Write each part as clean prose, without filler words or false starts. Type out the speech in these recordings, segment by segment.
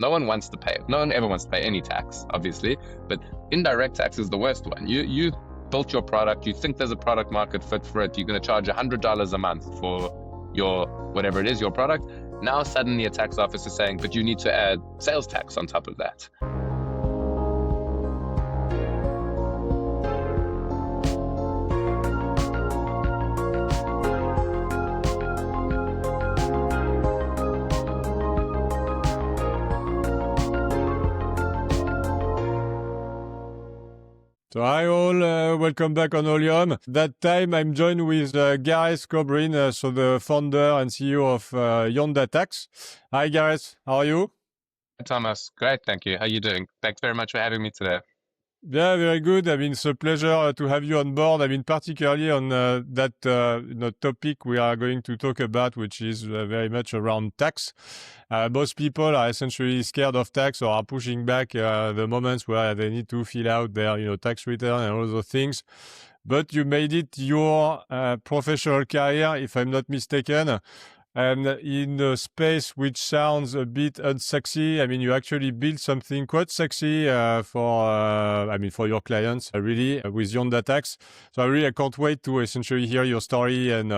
No one wants to pay it. No one ever wants to pay any tax, obviously, but indirect tax is the worst one. You built your product, you think there's a product market fit for it, you're going to charge $100 a month for your, whatever it is, your product. Now suddenly a tax office is saying, but you need to add sales tax on top of that. So hi all, welcome back on Olion. That time I'm joined with Gareth Kobrin, so the founder and CEO of Yonda Tax. Hi Gareth, how are you? Thomas, great, thank you. How are you doing? Thanks very much for having me today. Yeah, very good. I mean, it's a pleasure to have you on board. I mean, particularly on that topic we are going to talk about, which is very much around tax. Most people are essentially scared of tax or are pushing back the moments where they need to fill out their tax return and all those things. But you made it your professional career, if I'm not mistaken. And in a space which sounds a bit unsexy, I mean, you actually built something quite sexy for your clients, really, with Yonda Tax. So I can't wait to essentially hear your story and,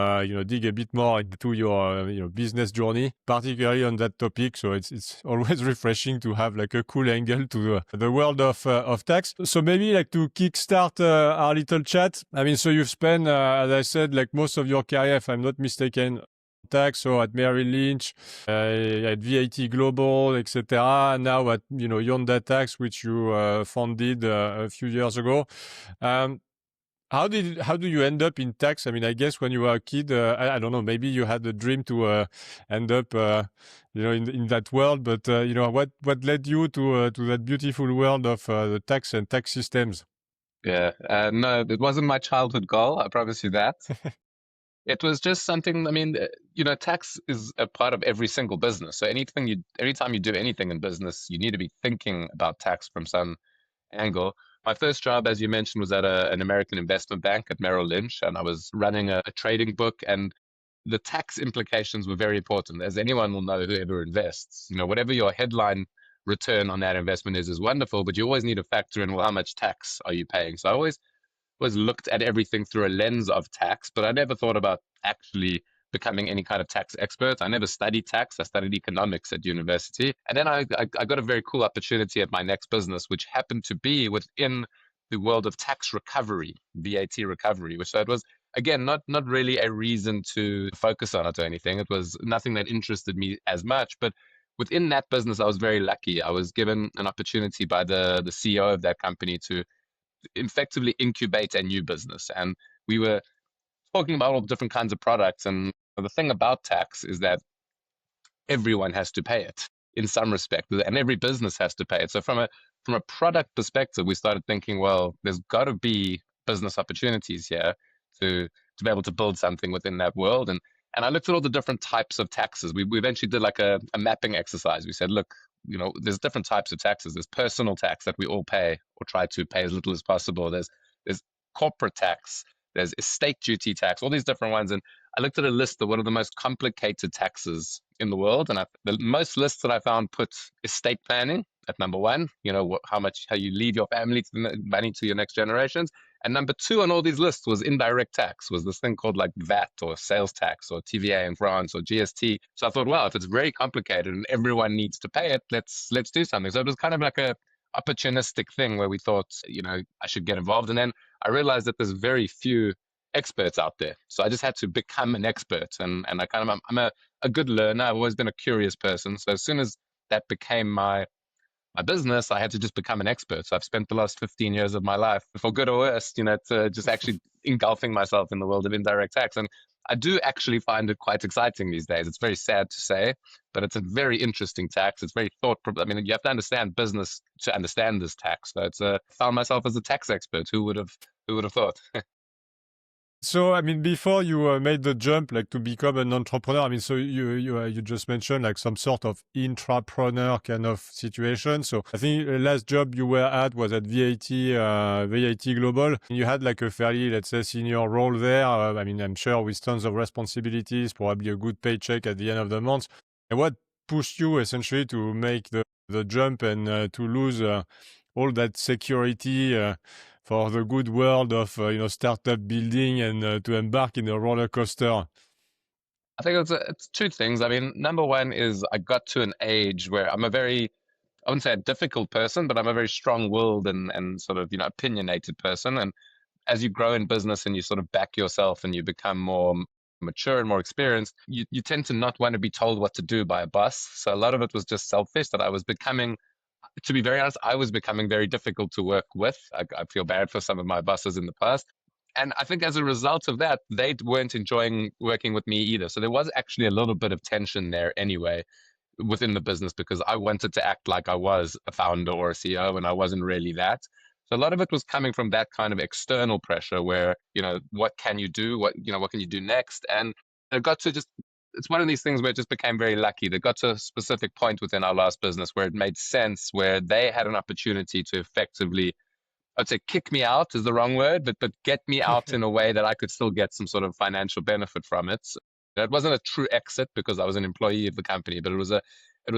dig a bit more into your, business journey, particularly on that topic. So it's always refreshing to have like a cool angle to the world of tax. So maybe like to kickstart our little chat. I mean, so you've spent, as I said, like most of your career, if I'm not mistaken, tax, so at Merrill, Lynch, at VAT Global, etc. Now at Yonda Tax, which you founded a few years ago. How do you end up in tax? I mean, I guess when you were a kid, I don't know, maybe you had a dream to end up, in that world. But what led you to that beautiful world of the tax and tax systems? Yeah, no, it wasn't my childhood goal, I promise you that. It was just something, I mean, tax is a part of every single business. So anytime you do anything in business, you need to be thinking about tax from some angle. My first job, as you mentioned, was at an American investment bank at Merrill Lynch, and I was running a trading book, and the tax implications were very important. As anyone will know, whoever invests, whatever your headline return on that investment is wonderful, but you always need to factor in, well, how much tax are you paying? So I always was looked at everything through a lens of tax, but I never thought about actually becoming any kind of tax expert. I never studied tax. I studied economics at university. And then I got a very cool opportunity at my next business, which happened to be within the world of tax recovery, VAT recovery, which it was, again, not really a reason to focus on it or anything. It was nothing that interested me as much, but within that business, I was very lucky. I was given an opportunity by the CEO of that company to effectively incubate a new business. And we were talking about all the different kinds of products. And the thing about tax is that everyone has to pay it in some respect, and every business has to pay it. So from a product perspective, we started thinking, well, there's got to be business opportunities here to be able to build something within that world. And I looked at all the different types of taxes. We eventually did like a mapping exercise. We said, look, there's different types of taxes. There's personal tax that we all pay or try to pay as little as possible. There's corporate tax. There's estate duty tax, all these different ones. And I looked at a list of one of the most complicated taxes in the world. And the most lists that I found put estate planning at number one, how you leave your family money to your next generations. And number two on all these lists was indirect tax, was this thing called like VAT or sales tax or TVA in France or GST. So I thought, well, if it's very complicated and everyone needs to pay it, let's do something. So it was kind of like a opportunistic thing where we thought, I should get involved. And then I realized that there's very few experts out there. So I just had to become an expert. And I'm a good learner. I've always been a curious person. So as soon as that became my business, I had to just become an expert. So I've spent the last 15 years of my life, for good or worse, to just actually engulfing myself in the world of indirect tax. And I do actually find it quite exciting these days. It's very sad to say, but it's a very interesting tax. It's very I mean, you have to understand business to understand this tax. So found myself as a tax expert. Who would have thought? So, I mean, before you made the jump, like to become an entrepreneur, I mean, so you just mentioned like some sort of intrapreneur kind of situation. So I think the last job you were at was at VAT Global. You had like a fairly, let's say, senior role there. I mean, I'm sure with tons of responsibilities, probably a good paycheck at the end of the month. And what pushed you essentially to make the the jump and to lose all that security for the good world of startup building and to embark in a roller coaster? I think it's two things. I mean, number one is I got to an age where I'm a very, I wouldn't say a difficult person, but I'm a very strong-willed and sort of, opinionated person. And as you grow in business and you sort of back yourself and you become more mature and more experienced, you tend to not want to be told what to do by a boss. So a lot of it was just selfish that I was becoming, to be very honest, I was becoming very difficult to work with. I feel bad for some of my bosses in the past. And I think as a result of that, they weren't enjoying working with me either. So there was actually a little bit of tension there anyway within the business because I wanted to act like I was a founder or a CEO and I wasn't really that. So a lot of it was coming from that kind of external pressure where, what can you do? What can you do next? And it got to just, it's one of these things where it just became very lucky. They got to a specific point within our last business where it made sense, where they had an opportunity to effectively, I'd say kick me out is the wrong word, but get me out in a way that I could still get some sort of financial benefit from it. So it wasn't a true exit because I was an employee of the company, but it was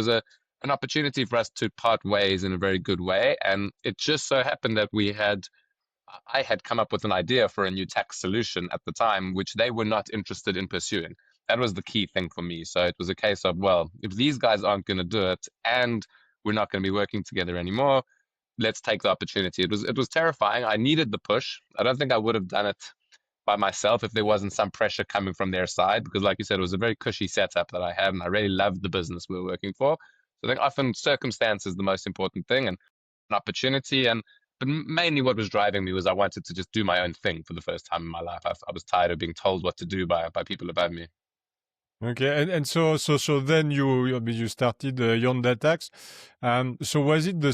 an opportunity for us to part ways in a very good way. And it just so happened that I had come up with an idea for a new tax solution at the time, which they were not interested in pursuing. That was the key thing for me. So it was a case of, well, if these guys aren't going to do it and we're not going to be working together anymore, let's take the opportunity. It was terrifying. I needed the push. I don't think I would have done it by myself if there wasn't some pressure coming from their side, because like you said, it was a very cushy setup that I had and I really loved the business we were working for. So I think often circumstance is the most important thing and an opportunity. And but mainly what was driving me was I wanted to just do my own thing for the first time in my life. I was tired of being told what to do by people above me. Okay, and so then you started Yonda Tax. So was it the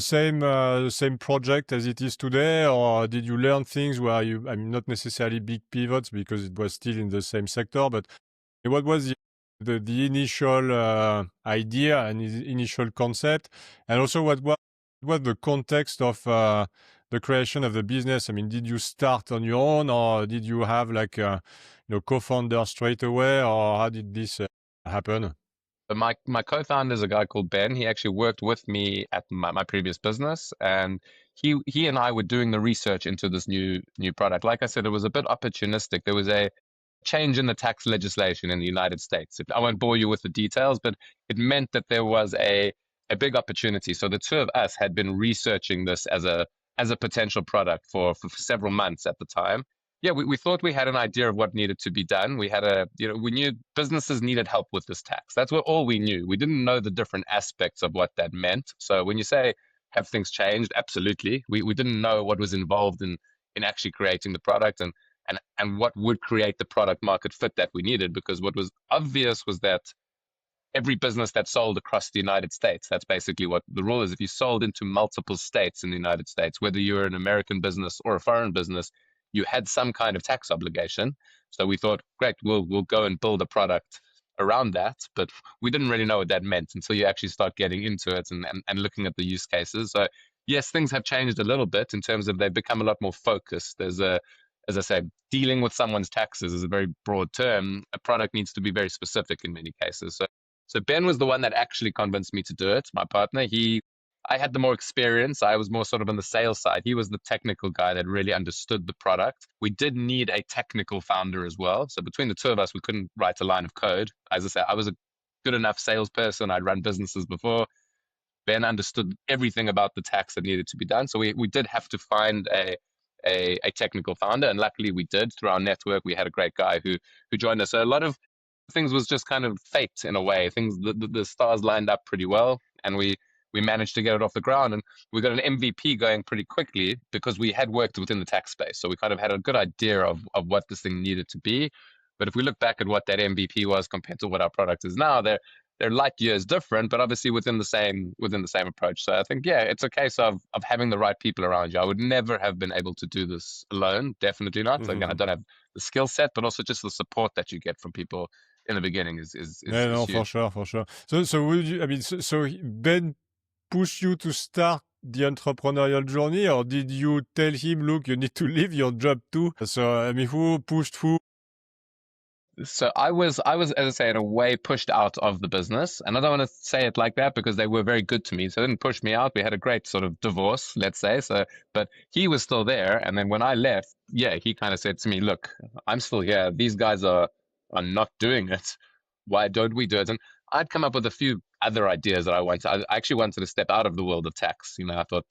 same project as it is today, or did you learn things where I mean, not necessarily big pivots because it was still in the same sector, but what was the initial idea and initial concept, and also what the context of the creation of the business? I mean, did you start on your own, or did you have like co-founder straight away, or how did this happen? But my co-founder is a guy called Ben. He actually worked with me at my previous business, and he and I were doing the research into this new product. Like I said, it was a bit opportunistic. There was a change in the tax legislation in the United States. I won't bore you with the details, but it meant that there was a big opportunity. So the two of us had been researching this as a potential product for several months at the time. Yeah, we thought we had an idea of what needed to be done. We had we knew businesses needed help with this tax. That's what all we knew. We didn't know the different aspects of what that meant. So when you say, have things changed? Absolutely. We didn't know what was involved in actually creating the product and what would create the product market fit that we needed, because what was obvious was that every business that sold across the United States, that's basically what the rule is. If you sold into multiple states in the United States, whether you're an American business or a foreign business, you had some kind of tax obligation. So we thought, great, we'll go and build a product around that. But we didn't really know what that meant until you actually start getting into it and looking at the use cases. So yes, things have changed a little bit in terms of they've become a lot more focused. As I say, dealing with someone's taxes is a very broad term. A product needs to be very specific in many cases. So Ben was the one that actually convinced me to do it. My partner, I had the more experience. I was more sort of on the sales side. He was the technical guy that really understood the product. We did need a technical founder as well. So between the two of us, we couldn't write a line of code. As I said, I was a good enough salesperson. I'd run businesses before. Ben understood everything about the tax that needed to be done. So we did have to find a technical founder, and luckily we did through our network. We had a great guy who joined us. So a lot of things was just kind of fate in a way. Things the stars lined up pretty well, and we managed to get it off the ground, and we got an MVP going pretty quickly because we had worked within the tax space. So we kind of had a good idea of what this thing needed to be. But if we look back at what that MVP was compared to what our product is now, they're light years different, but obviously within the same approach. So I think it's a case of having the right people around you. I would never have been able to do this alone, definitely not. Again, I don't have the skill set, but also just the support that you get from people in the beginning Yeah, is no, for huge. sure, for sure. So would you, I mean, so Ben pushed you to start the entrepreneurial journey, or did you tell him, look, you need to leave your job too? So, I mean, who pushed who? So I was, as I say, in a way pushed out of the business. And I don't want to say it like that because they were very good to me. So they didn't push me out. We had a great sort of divorce, let's say. So, but he was still there. And then when I left, yeah, he kind of said to me, look, I'm still here. These guys are not doing it. Why don't we do it? And I'd come up with a few other ideas that I wanted. I actually wanted to step out of the world of tax. I thought,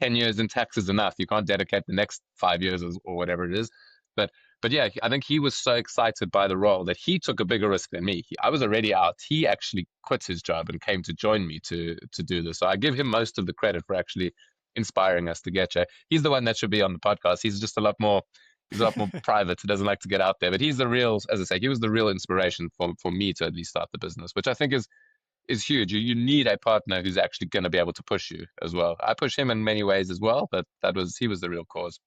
10 years in tax is enough. You can't dedicate the next 5 years or whatever it is. But but yeah, I think he was so excited by the role that he took a bigger risk than me. I was already out. He actually quit his job and came to join me to do this. So I give him most of the credit for actually inspiring us to get here. He's the one that should be on the podcast. He's a lot more private. He doesn't like to get out there. But he's the real, as I say, he was the real inspiration for me to at least start the business, which I think is huge. You need a partner who's actually going to be able to push you as well. I push him in many ways as well, but he was the real cause.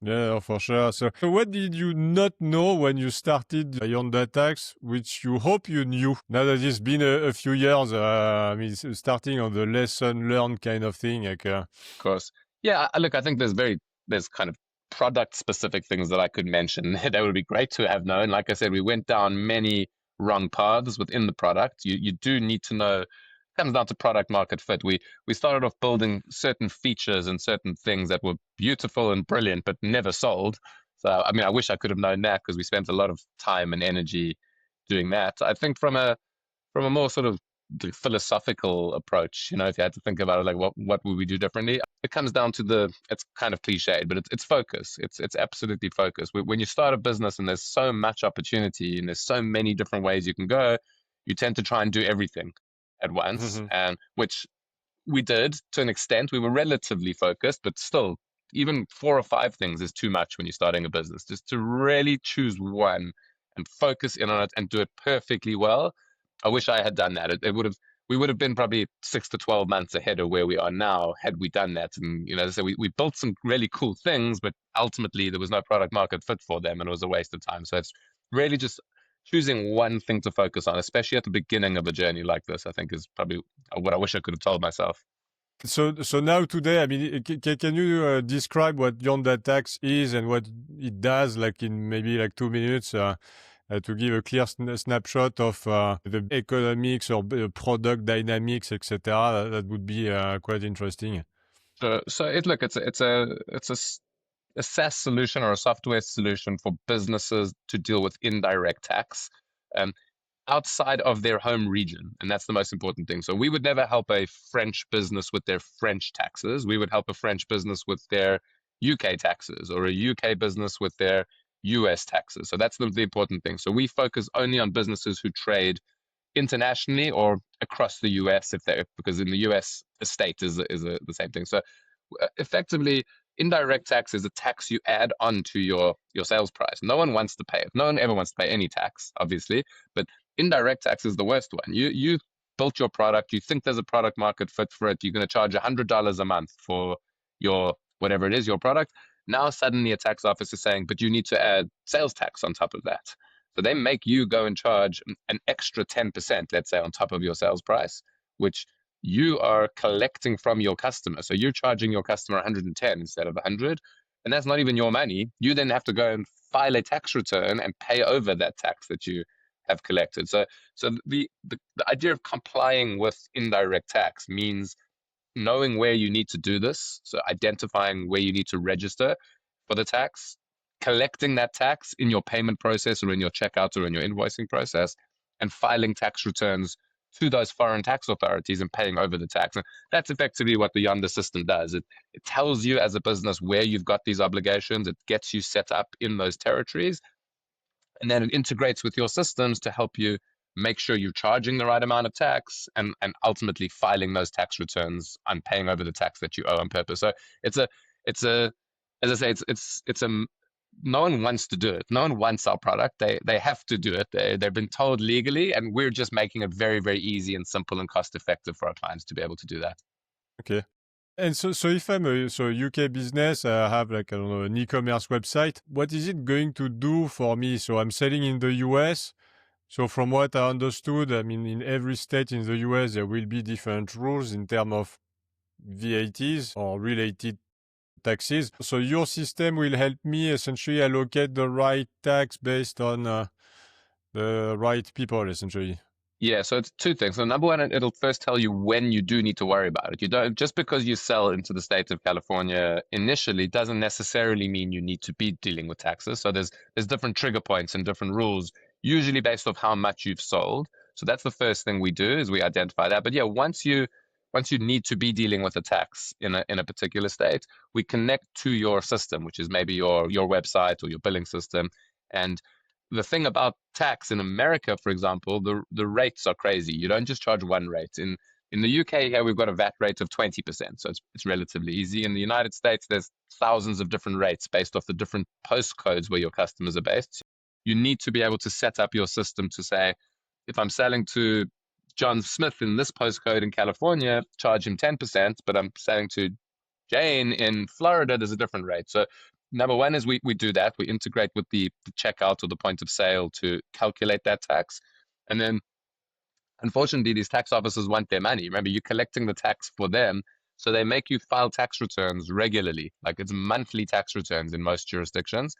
Yeah, for sure. So what did you not know when you started Yonda Tax, which you hope you knew? Now that it's been a few years, I mean, starting on the lesson learned kind of thing, like, Course. Yeah, look, I think there's kind of product specific things that I could mention that would be great to have known. Like I said, we went down many wrong paths within the product. You do need to know. It comes down to product market fit. We started off building certain features and certain things that were beautiful and brilliant, but never sold. So I mean, I wish I could have known that because we spent a lot of time and energy doing that. I think from a more sort of philosophical approach, if you had to think about it, like what would we do differently? It comes down to it's kind of cliched, but it's focus. It's absolutely focus. When you start a business and there's so much opportunity and there's so many different ways you can go, you tend to try and do everything at once, and which we did to an extent. We were relatively focused, but still, even 4 or 5 things is too much when you're starting a business. Just to really choose one and focus in on it and do it perfectly well. I wish I had done that. It would have we would have been probably 6 to 12 months ahead of where we are now had we done that. And as I say, we built some really cool things, but ultimately there was no product market fit for them, and it was a waste of time. So it's really just choosing one thing to focus on, especially at the beginning of a journey like this. I think is probably what I wish I could have told myself. So now today, I mean, can you describe what Yonda Tax is and what it does, like in maybe like 2 minutes, to give a clear snapshot of the economics or product dynamics, etc. That would be quite interesting. So it's a SaaS solution or a software solution for businesses to deal with indirect tax. Um, Outside of their home region. And that's the most important thing. So we would never help a French business with their French taxes. We would help a French business with their UK taxes or a UK business with their US taxes. So that's the important thing. So we focus only on businesses who trade internationally or across the US because in the US a state is the same thing. So effectively, indirect tax is a tax you add on to your sales price. No one wants to pay it. No one ever wants to pay any tax, obviously, but indirect tax is the worst one. You built your product, you think there's a product market fit for it, you're going to charge $100 a month for your whatever it is, your product. Now suddenly a tax office is saying, but you need to add sales tax on top of that. So they make you go and charge an extra 10%, let's say, on top of your sales price, which you are collecting from your customer. So you're charging your customer 110 instead of 100. And that's not even your money. You then have to go and file a tax return and pay over that tax that you have collected. So the idea of complying with indirect tax means knowing where you need to do this. So identifying where you need to register for the tax, collecting that tax in your payment process or in your checkout or in your invoicing process, and filing tax returns to those foreign tax authorities and paying over the tax. And that's effectively what the Yonda system does. It tells you as a business where you've got these obligations. It gets you set up in those territories, and then it integrates with your systems to help you make sure you're charging the right amount of tax and ultimately filing those tax returns and paying over the tax that you owe on purpose. So it's a as I say, it's a no one wants to do it. No one wants our product. They have to do it. They've been told legally, and we're just making it very, very easy and simple and cost effective for our clients to be able to do that. Okay. And so if I'm a UK business, I have like, I don't know, an e-commerce website, what is it going to do for me? So I'm selling in the US. So from what I understood, I mean, in every state in the US, there will be different rules in terms of VATs or related taxes. So your system will help me essentially allocate the right tax based on the right people, essentially. Yeah, so it's two things. So number one, it'll first tell you when you do need to worry about it. You don't just because you sell into the state of California initially doesn't necessarily mean you need to be dealing with taxes. So there's different trigger points and different rules, usually based off how much you've sold. So that's the first thing we do is we identify that. But yeah, once you need to be dealing with a tax in a particular state, we connect to your system, which is maybe your website or your billing system, and the thing about tax in America, for example, the rates are crazy. You don't just charge one rate. In the UK here, we've got a VAT rate of 20%, so it's relatively easy. In the United States, there's thousands of different rates based off the different postcodes where your customers are based. So you need to be able to set up your system to say, if I'm selling to John Smith in this postcode in California, charge him 10%, but I'm selling to Jane in Florida, there's a different rate. So number one is we do that. We integrate with the checkout or the point of sale to calculate that tax. And then unfortunately, these tax officers want their money. Remember, you're collecting the tax for them. So they make you file tax returns regularly. Like it's monthly tax returns in most jurisdictions.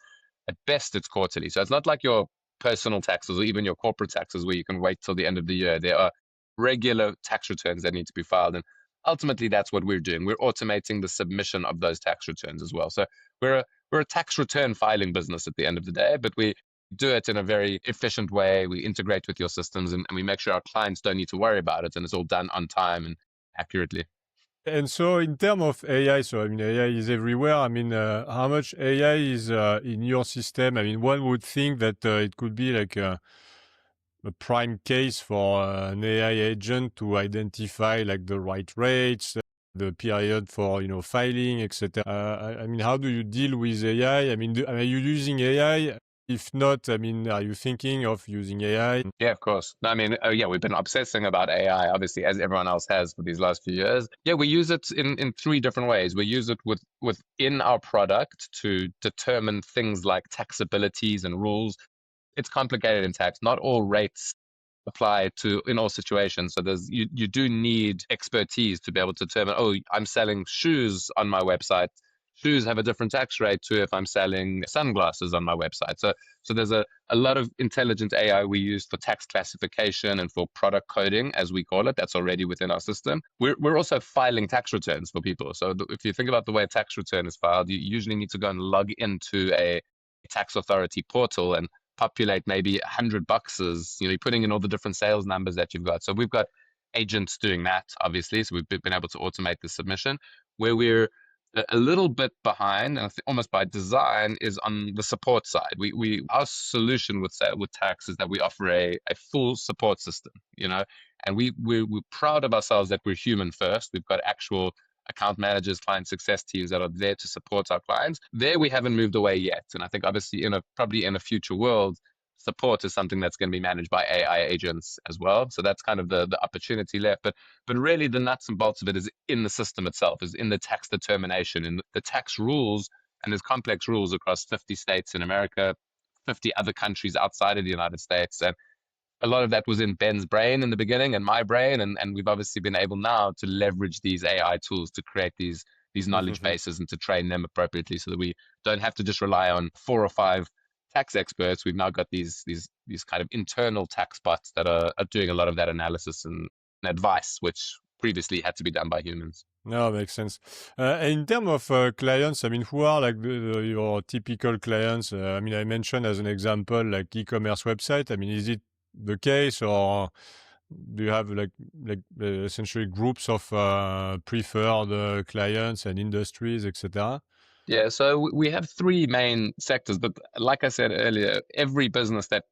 At best, it's quarterly. So it's not like your personal taxes or even your corporate taxes where you can wait till the end of the year. There are regular tax returns that need to be filed. And ultimately, that's what we're doing. We're automating the submission of those tax returns as well. So we're a tax return filing business at the end of the day, but we do it in a very efficient way. We integrate with your systems and we make sure our clients don't need to worry about it and it's all done on time and accurately. And so in terms of AI, so I mean, AI is everywhere. I mean, how much AI is in your system? I mean, one would think that it could be like a prime case for an AI agent to identify like the right rates, the period for, filing, etc. I mean, how do you deal with AI? I mean, are you using AI? If not, I mean, are you thinking of using AI? Yeah, of course. No, I mean, yeah, we've been obsessing about AI, obviously, as everyone else has for these last few years. Yeah, we use it in three different ways. We use it within our product to determine things like taxabilities and rules. It's complicated in tax. Not all rates apply to in all situations. So you do need expertise to be able to determine, oh, I'm selling shoes on my website. Shoes have a different tax rate to if I'm selling sunglasses on my website. So there's a lot of intelligent AI we use for tax classification and for product coding, as we call it. That's already within our system. We're also filing tax returns for people. So if you think about the way a tax return is filed, you usually need to go and log into a tax authority portal and populate maybe 100 boxes. You're putting in all the different sales numbers that you've got. So we've got agents doing that, obviously. So we've been able to automate the submission. Where we're a little bit behind, and almost by design, is on the support side. Our solution with tax is that we offer a full support system, and we're proud of ourselves that we're human first. We've got actual account managers, client success teams that are there to support our clients. There we haven't moved away yet. And I think obviously probably in a future world, support is something that's going to be managed by AI agents as well. So that's kind of the opportunity left. But really the nuts and bolts of it is in the system itself, is in the tax determination, in the tax rules. And there's complex rules across 50 states in America, 50 other countries outside of the United States. And a lot of that was in Ben's brain in the beginning and my brain, and we've obviously been able now to leverage these AI tools to create these knowledge bases and to train them appropriately so that we don't have to just rely on 4 or 5 tax experts. We've now got these kind of internal tax bots that are doing a lot of that analysis and advice, which previously had to be done by humans. No, makes sense. In terms of clients, I mean, who are like your typical clients? I mean, I mentioned as an example, like e-commerce website. I mean, is it the case, or do you have like essentially groups of preferred clients and industries, etc.? Yeah, so we have 3 main sectors, but like I said earlier, every business that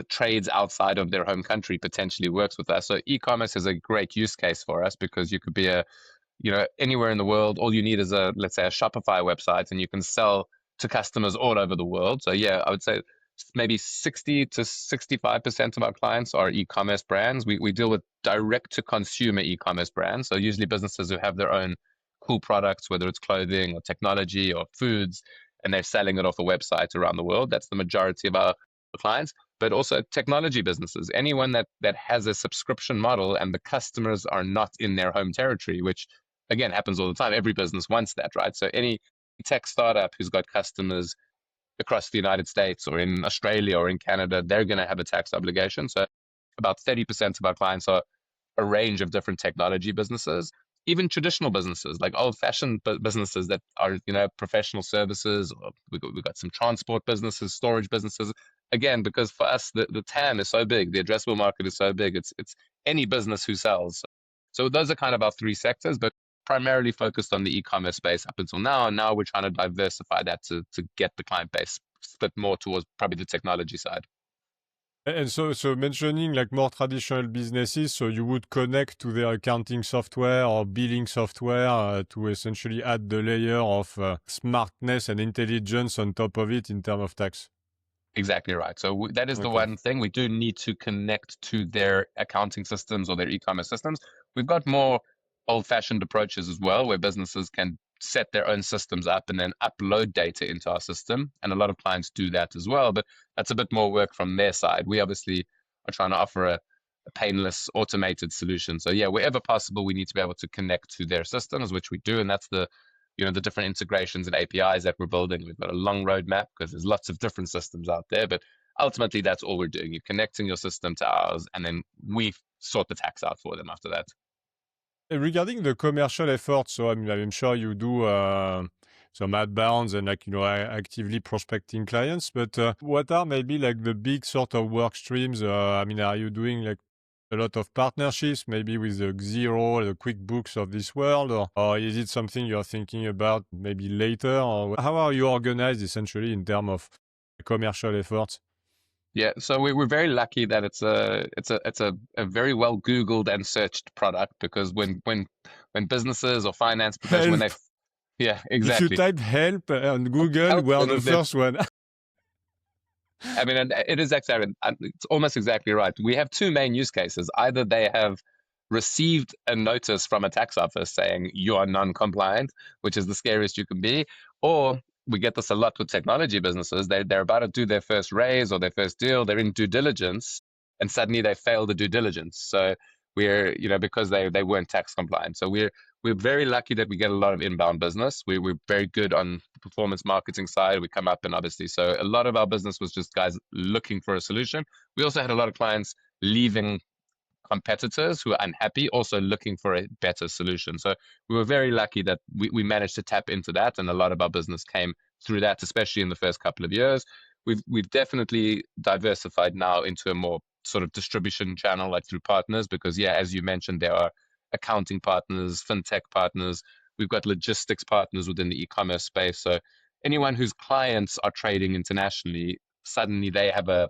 trades outside of their home country potentially works with us. So e-commerce is a great use case for us because you could be anywhere in the world. All you need is let's say a Shopify website and you can sell to customers all over the world. So yeah, I would say maybe 60 to 65% of our clients are e-commerce brands. We deal with direct to consumer e-commerce brands. So usually businesses who have their own cool products, whether it's clothing or technology or foods, and they're selling it off a website around the world. That's the majority of our clients, but also technology businesses, anyone that has a subscription model and the customers are not in their home territory, which again happens all the time. Every business wants that, right? So any tech startup who's got customers across the United States or in Australia or in Canada, they're going to have a tax obligation. So about 30% of our clients are a range of different technology businesses, even traditional businesses, like old-fashioned businesses that are, professional services. Or we got some transport businesses, storage businesses. Again, because for us, the TAM is so big, the addressable market is so big. It's any business who sells. So those are kind of our three sectors, but primarily focused on the e-commerce space up until now. And now we're trying to diversify that to get the client base split more towards probably the technology side. And so mentioning like more traditional businesses, so you would connect to their accounting software or billing software to essentially add the layer of smartness and intelligence on top of it in terms of tax. Exactly right. So that is the Okay. one thing we do need to connect to their accounting systems or their e-commerce systems. We've got more old-fashioned approaches as well, where businesses can set their own systems up and then upload data into our system. And a lot of clients do that as well, but that's a bit more work from their side. We obviously are trying to offer a painless, automated solution. So yeah, wherever possible, we need to be able to connect to their systems, which we do, and that's the different integrations and APIs that we're building. We've got a long roadmap because there's lots of different systems out there, but ultimately that's all we're doing. You're connecting your system to ours, and then we sort the tax out for them after that. Regarding the commercial efforts, so I mean, I'm sure you do some outbounds and like, actively prospecting clients, but what are maybe like the big sort of work streams? I mean, are you doing like a lot of partnerships, maybe with the Xero, the QuickBooks of this world, or is it something you're thinking about maybe later? Or how are you organized essentially in terms of commercial efforts? Yeah, so we're very lucky that it's a very well Googled and searched product because when businesses or finance professionals when Help! they yeah, If you exactly. type help on Google, Help we're the and the first one. I mean, and it is exactly, it's almost exactly right. We have two main use cases. Either they have received a notice from a tax office saying you are non-compliant, which is the scariest you can be, or we get this a lot with technology businesses. They're about to do their first raise or their first deal. They're in due diligence, and suddenly they fail the due diligence. So because they weren't tax compliant. So we're very lucky that we get a lot of inbound business. We're very good on the performance marketing side. We come up and obviously, so a lot of our business was just guys looking for a solution. We also had a lot of clients leaving competitors who are unhappy, also looking for a better solution. So we were very lucky that we managed to tap into that, and a lot of our business came through that, especially in the first couple of years. We've definitely diversified now into a more sort of distribution channel, like through partners, because yeah, as you mentioned, there are accounting partners, fintech partners. We've got logistics partners within the e-commerce space. So anyone whose clients are trading internationally, suddenly they have a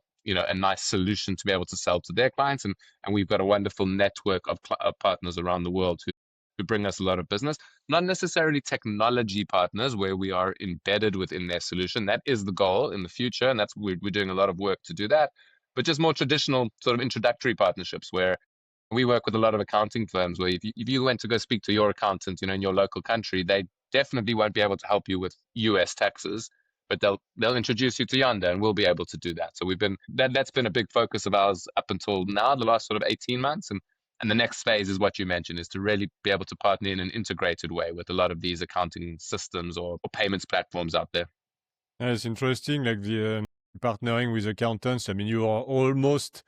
nice solution to be able to sell to their clients, and we've got a wonderful network of partners around the world who bring us a lot of business. Not necessarily technology partners where we are embedded within their solution. That is the goal in the future, and that's we're doing a lot of work to do that. But just more traditional sort of introductory partnerships where we work with a lot of accounting firms where if you went to go speak to your accountant, in your local country, they definitely won't be able to help you with US taxes, but they'll introduce you to Yonda, and we'll be able to do that. So that's been a big focus of ours up until now, the last sort of 18 months. And the next phase is what you mentioned, is to really be able to partner in an integrated way with a lot of these accounting systems or payments platforms out there. Yeah, it's interesting, like the partnering with accountants. I mean, you are almost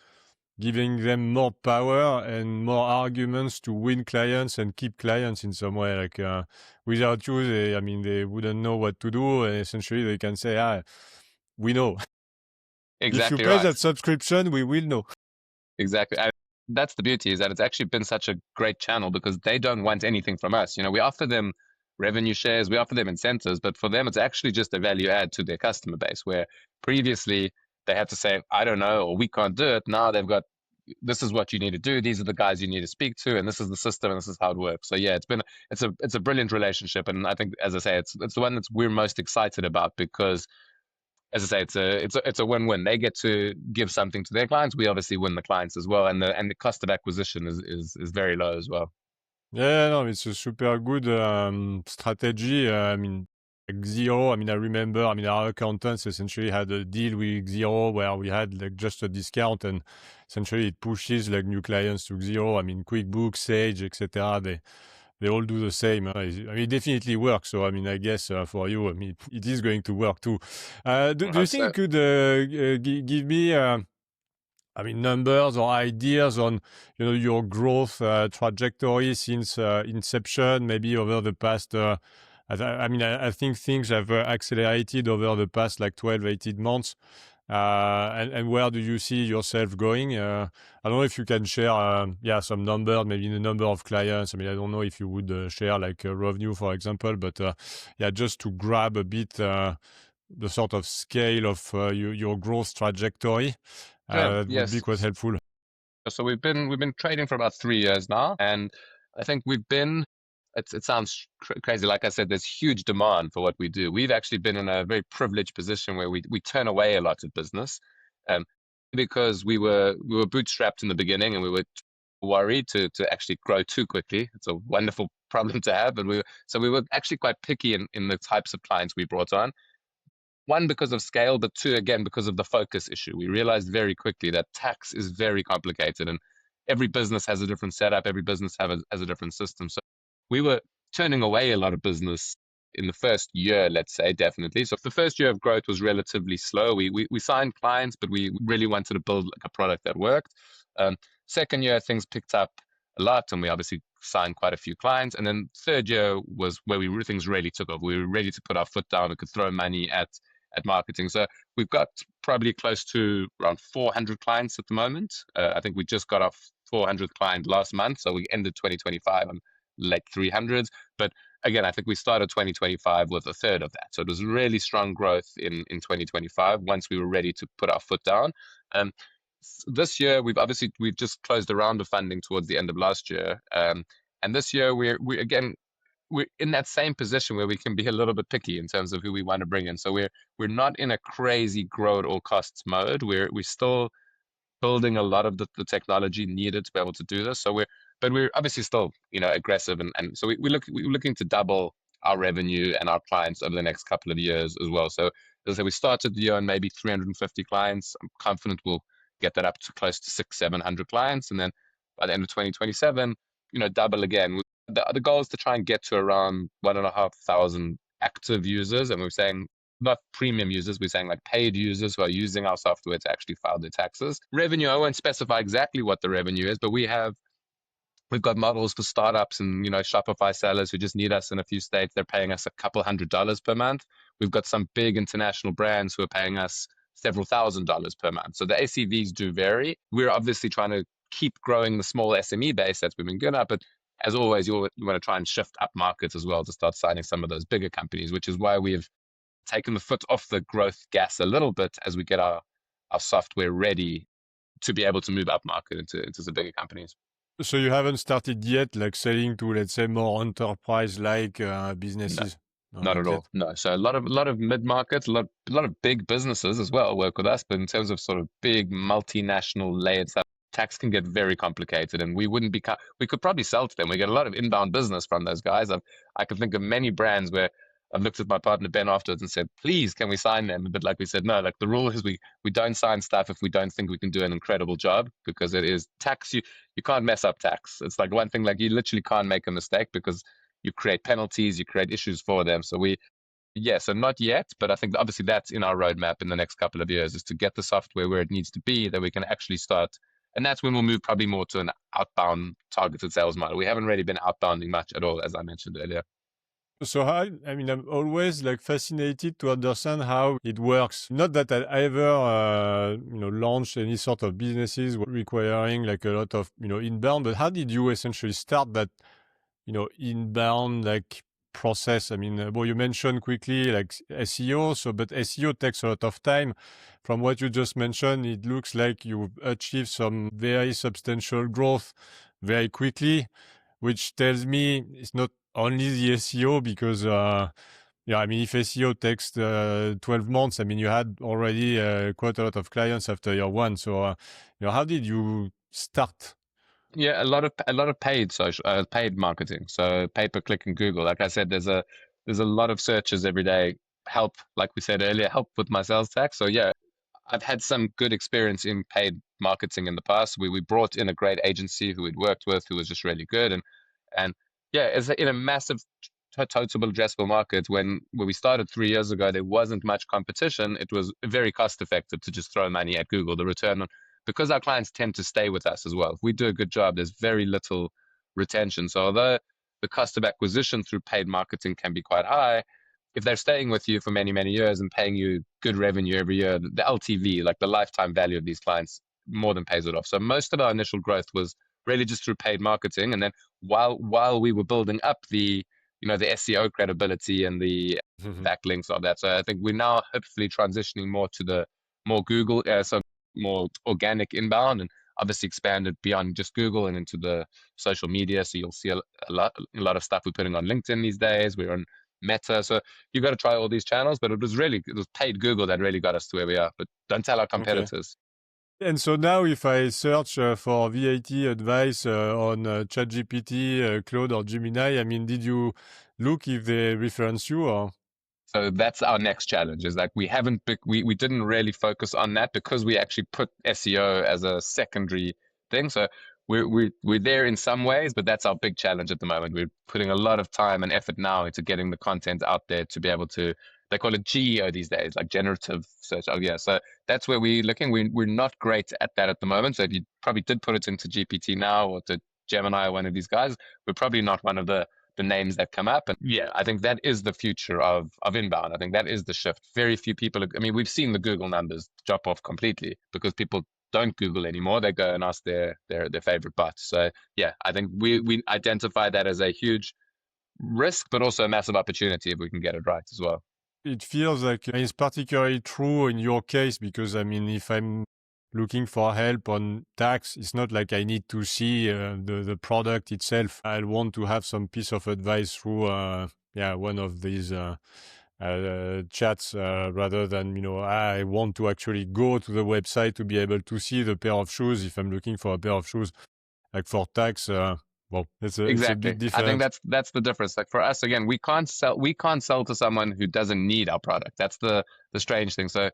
giving them more power and more arguments to win clients and keep clients in some way. Like without you, they wouldn't know what to do. And essentially, they can say, we know. If you Exactly pay right. that subscription, we will know. Exactly. That's the beauty, is that it's actually been such a great channel because they don't want anything from us. We offer them revenue shares, we offer them incentives, but for them, it's actually just a value add to their customer base. Where previously they had to say, I don't know, or we can't do it. Now they've got, this is what you need to do. These are the guys you need to speak to, and this is the system, and this is how it works. So yeah, it's a brilliant relationship, and I think, as I say, it's the one that we're most excited about because, as I say, it's a win-win. They get to give something to their clients. We obviously win the clients as well, and the cost of acquisition is very low as well. Yeah, no, it's a super good strategy. I mean, like Xero, I remember, our accountants essentially had a deal with Xero where we had like just a discount and essentially it pushes like new clients to Xero. I mean, QuickBooks, Sage, etc. They they all do the same. I mean, it definitely works. So, I mean, I guess for you, I mean, it is going to work too. Do you think So you could give me, I mean, numbers or ideas on, your growth trajectory since inception, maybe over the past, I mean, I think things have accelerated over the past like 12, 18 months. And where do you see yourself going? I don't know if you can share, some number, maybe the number of clients. I mean, I don't know if you would share like revenue, for example, but just to grab a bit the sort of scale of your growth trajectory, sure, that would be yes. quite helpful. So we've been trading for about 3 years now, and I think we've been. It sounds crazy. Like I said, there's huge demand for what we do. We've actually been in a very privileged position where we turn away a lot of business, um, because we were bootstrapped in the beginning, and we were worried to actually grow too quickly. It's a wonderful problem to have, but we were actually quite picky in the types of clients we brought on. One, because of scale, but two, again, because of the focus issue. We realized very quickly that tax is very complicated, and every business has a different setup. Every business has a different system. So we were turning away a lot of business in the first year, let's say, definitely. So the first year of growth was relatively slow. We signed clients, but we really wanted to build like a product that worked. Second year, things picked up a lot, and we obviously signed quite a few clients. And then third year was where things really took off. We were ready to put our foot down. We could throw money at marketing. So we've got probably close to around 400 clients at the moment. I think we just got our 400th client last month. So we ended 2025 on like 300s. But again, I think we started 2025 with a third of that. So it was really strong growth in 2025 once we were ready to put our foot down. Um, this year, we've just closed a round of funding towards the end of last year. And this year, we're in that same position where we can be a little bit picky in terms of who we want to bring in. So we're not in a crazy grow at all costs mode. We're still building a lot of the technology needed to be able to do this. But we're obviously still, aggressive, and so we're looking to double our revenue and our clients over the next couple of years as well. So as I say, we started the year on maybe 350 clients. I'm confident we'll get that up to close to 700 clients, and then by the end of 2027, double again. The goal is to try and get to around 1,500 active users, and we're saying not premium users, we're saying like paid users who are using our software to actually file their taxes. Revenue, I won't specify exactly what the revenue is, but we've got models for startups and Shopify sellers who just need us in a few states. They're paying us a couple $100s per month. We've got some big international brands who are paying us several $1,000s per month. So the ACVs do vary. We're obviously trying to keep growing the small SME base that's been good at, but as always, you want to try and shift up markets as well to start signing some of those bigger companies, which is why we've taken the foot off the growth gas a little bit as we get our software ready to be able to move up market into the bigger companies. So you haven't started yet, like selling to, let's say, more enterprise-like No, businesses? No, not not at yet. all. No. So a lot of mid markets, a lot of big businesses as well work with us. But in terms of sort of big multinational layered stuff, tax can get very complicated, and we wouldn't be. We could probably sell to them. We get a lot of inbound business from those guys. I can think of many brands where I've looked at my partner Ben afterwards and said, "Please, can we sign them?" But like we said, no. Like the rule is we don't sign stuff if we don't think we can do an incredible job, because it is tax. You can't mess up tax. It's like one thing. Like you literally can't make a mistake because you create penalties, you create issues for them. So not yet, but I think obviously that's in our roadmap in the next couple of years, is to get the software where it needs to be, that we can actually start. And that's when we'll move probably more to an outbound targeted sales model. We haven't really been outbounding much at all, as I mentioned earlier. So I mean, I'm always like fascinated to understand how it works. Not that I ever, launched any sort of businesses requiring like a lot of, inbound, but how did you essentially start that, inbound like process? I mean, well, you mentioned quickly like SEO, but SEO takes a lot of time. From what you just mentioned, it looks like you achieved some very substantial growth very quickly, which tells me it's not only the SEO because, I mean, if SEO takes 12 months, I mean, you had already quite a lot of clients after year one. So, how did you start? Yeah, a lot of paid marketing. So pay per click in Google. Like I said, there's a lot of searches every day. Help, like we said earlier, help with my sales tax. So yeah, I've had some good experience in paid marketing in the past. We brought in a great agency who we'd worked with, who was just really good, and Yeah, it's in a massive total addressable market. When we started 3 years ago, there wasn't much competition. It was very cost effective to just throw money at Google. The return on, because our clients tend to stay with us as well. If we do a good job, there's very little retention. So although the cost of acquisition through paid marketing can be quite high, if they're staying with you for many, many years and paying you good revenue every year, the LTV, like the lifetime value of these clients, more than pays it off. So most of our initial growth was really just through paid marketing. And then while we were building up the SEO credibility and the backlinks of that. So I think we're now hopefully transitioning more to the more Google, so more organic inbound, and obviously expanded beyond just Google and into the social media. So you'll see a lot of stuff we're putting on LinkedIn these days. We're on Meta. So you got to try all these channels, but it was paid Google that really got us to where we are. But don't tell our Okay. competitors. And so now if I search for VAT advice on ChatGPT, Claude or Gemini, I mean, did you look if they reference you or? So that's our next challenge is like we didn't really focus on that because we actually put SEO as a secondary thing. So we're there in some ways, but that's our big challenge at the moment. We're putting a lot of time and effort now into getting the content out there to be able to, they call it GEO these days, like generative search. Oh yeah. So that's where we're looking. We're not great at that at the moment. So if you probably did put it into GPT now or to Gemini or one of these guys, we're probably not one of the names that come up. And yeah, I think that is the future of inbound. I think that is the shift. Very few people, I mean, we've seen the Google numbers drop off completely because people don't Google anymore. They go and ask their favorite bot. So yeah, I think we identify that as a huge risk, but also a massive opportunity if we can get it right as well. It feels like it's particularly true in your case because, I mean, if I'm looking for help on tax, it's not like I need to see the product itself. I want to have some piece of advice through, one of these chats rather than, I want to actually go to the website to be able to see the pair of shoes if I'm looking for a pair of shoes. Like for tax, well, it's a Exactly. bit I think different. that's the difference. Like for us, again, we can't sell to someone who doesn't need our product. That's the strange thing. So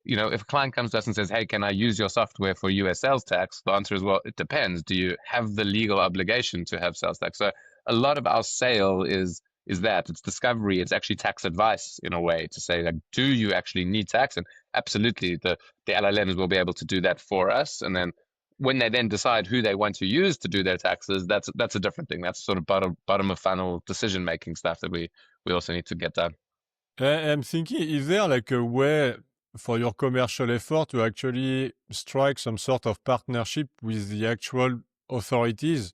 if a client comes to us and says, "Hey, can I use your software for US sales tax?" The answer is, well, it depends. Do you have the legal obligation to have sales tax? So a lot of our sale is that it's discovery. It's actually tax advice in a way to say, like, do you actually need tax? And absolutely, the LLMs will be able to do that for us. And then when they then decide who they want to use to do their taxes, that's a different thing. That's sort of bottom of funnel decision making stuff that we also need to get done. I'm thinking, is there like a way for your commercial effort to actually strike some sort of partnership with the actual authorities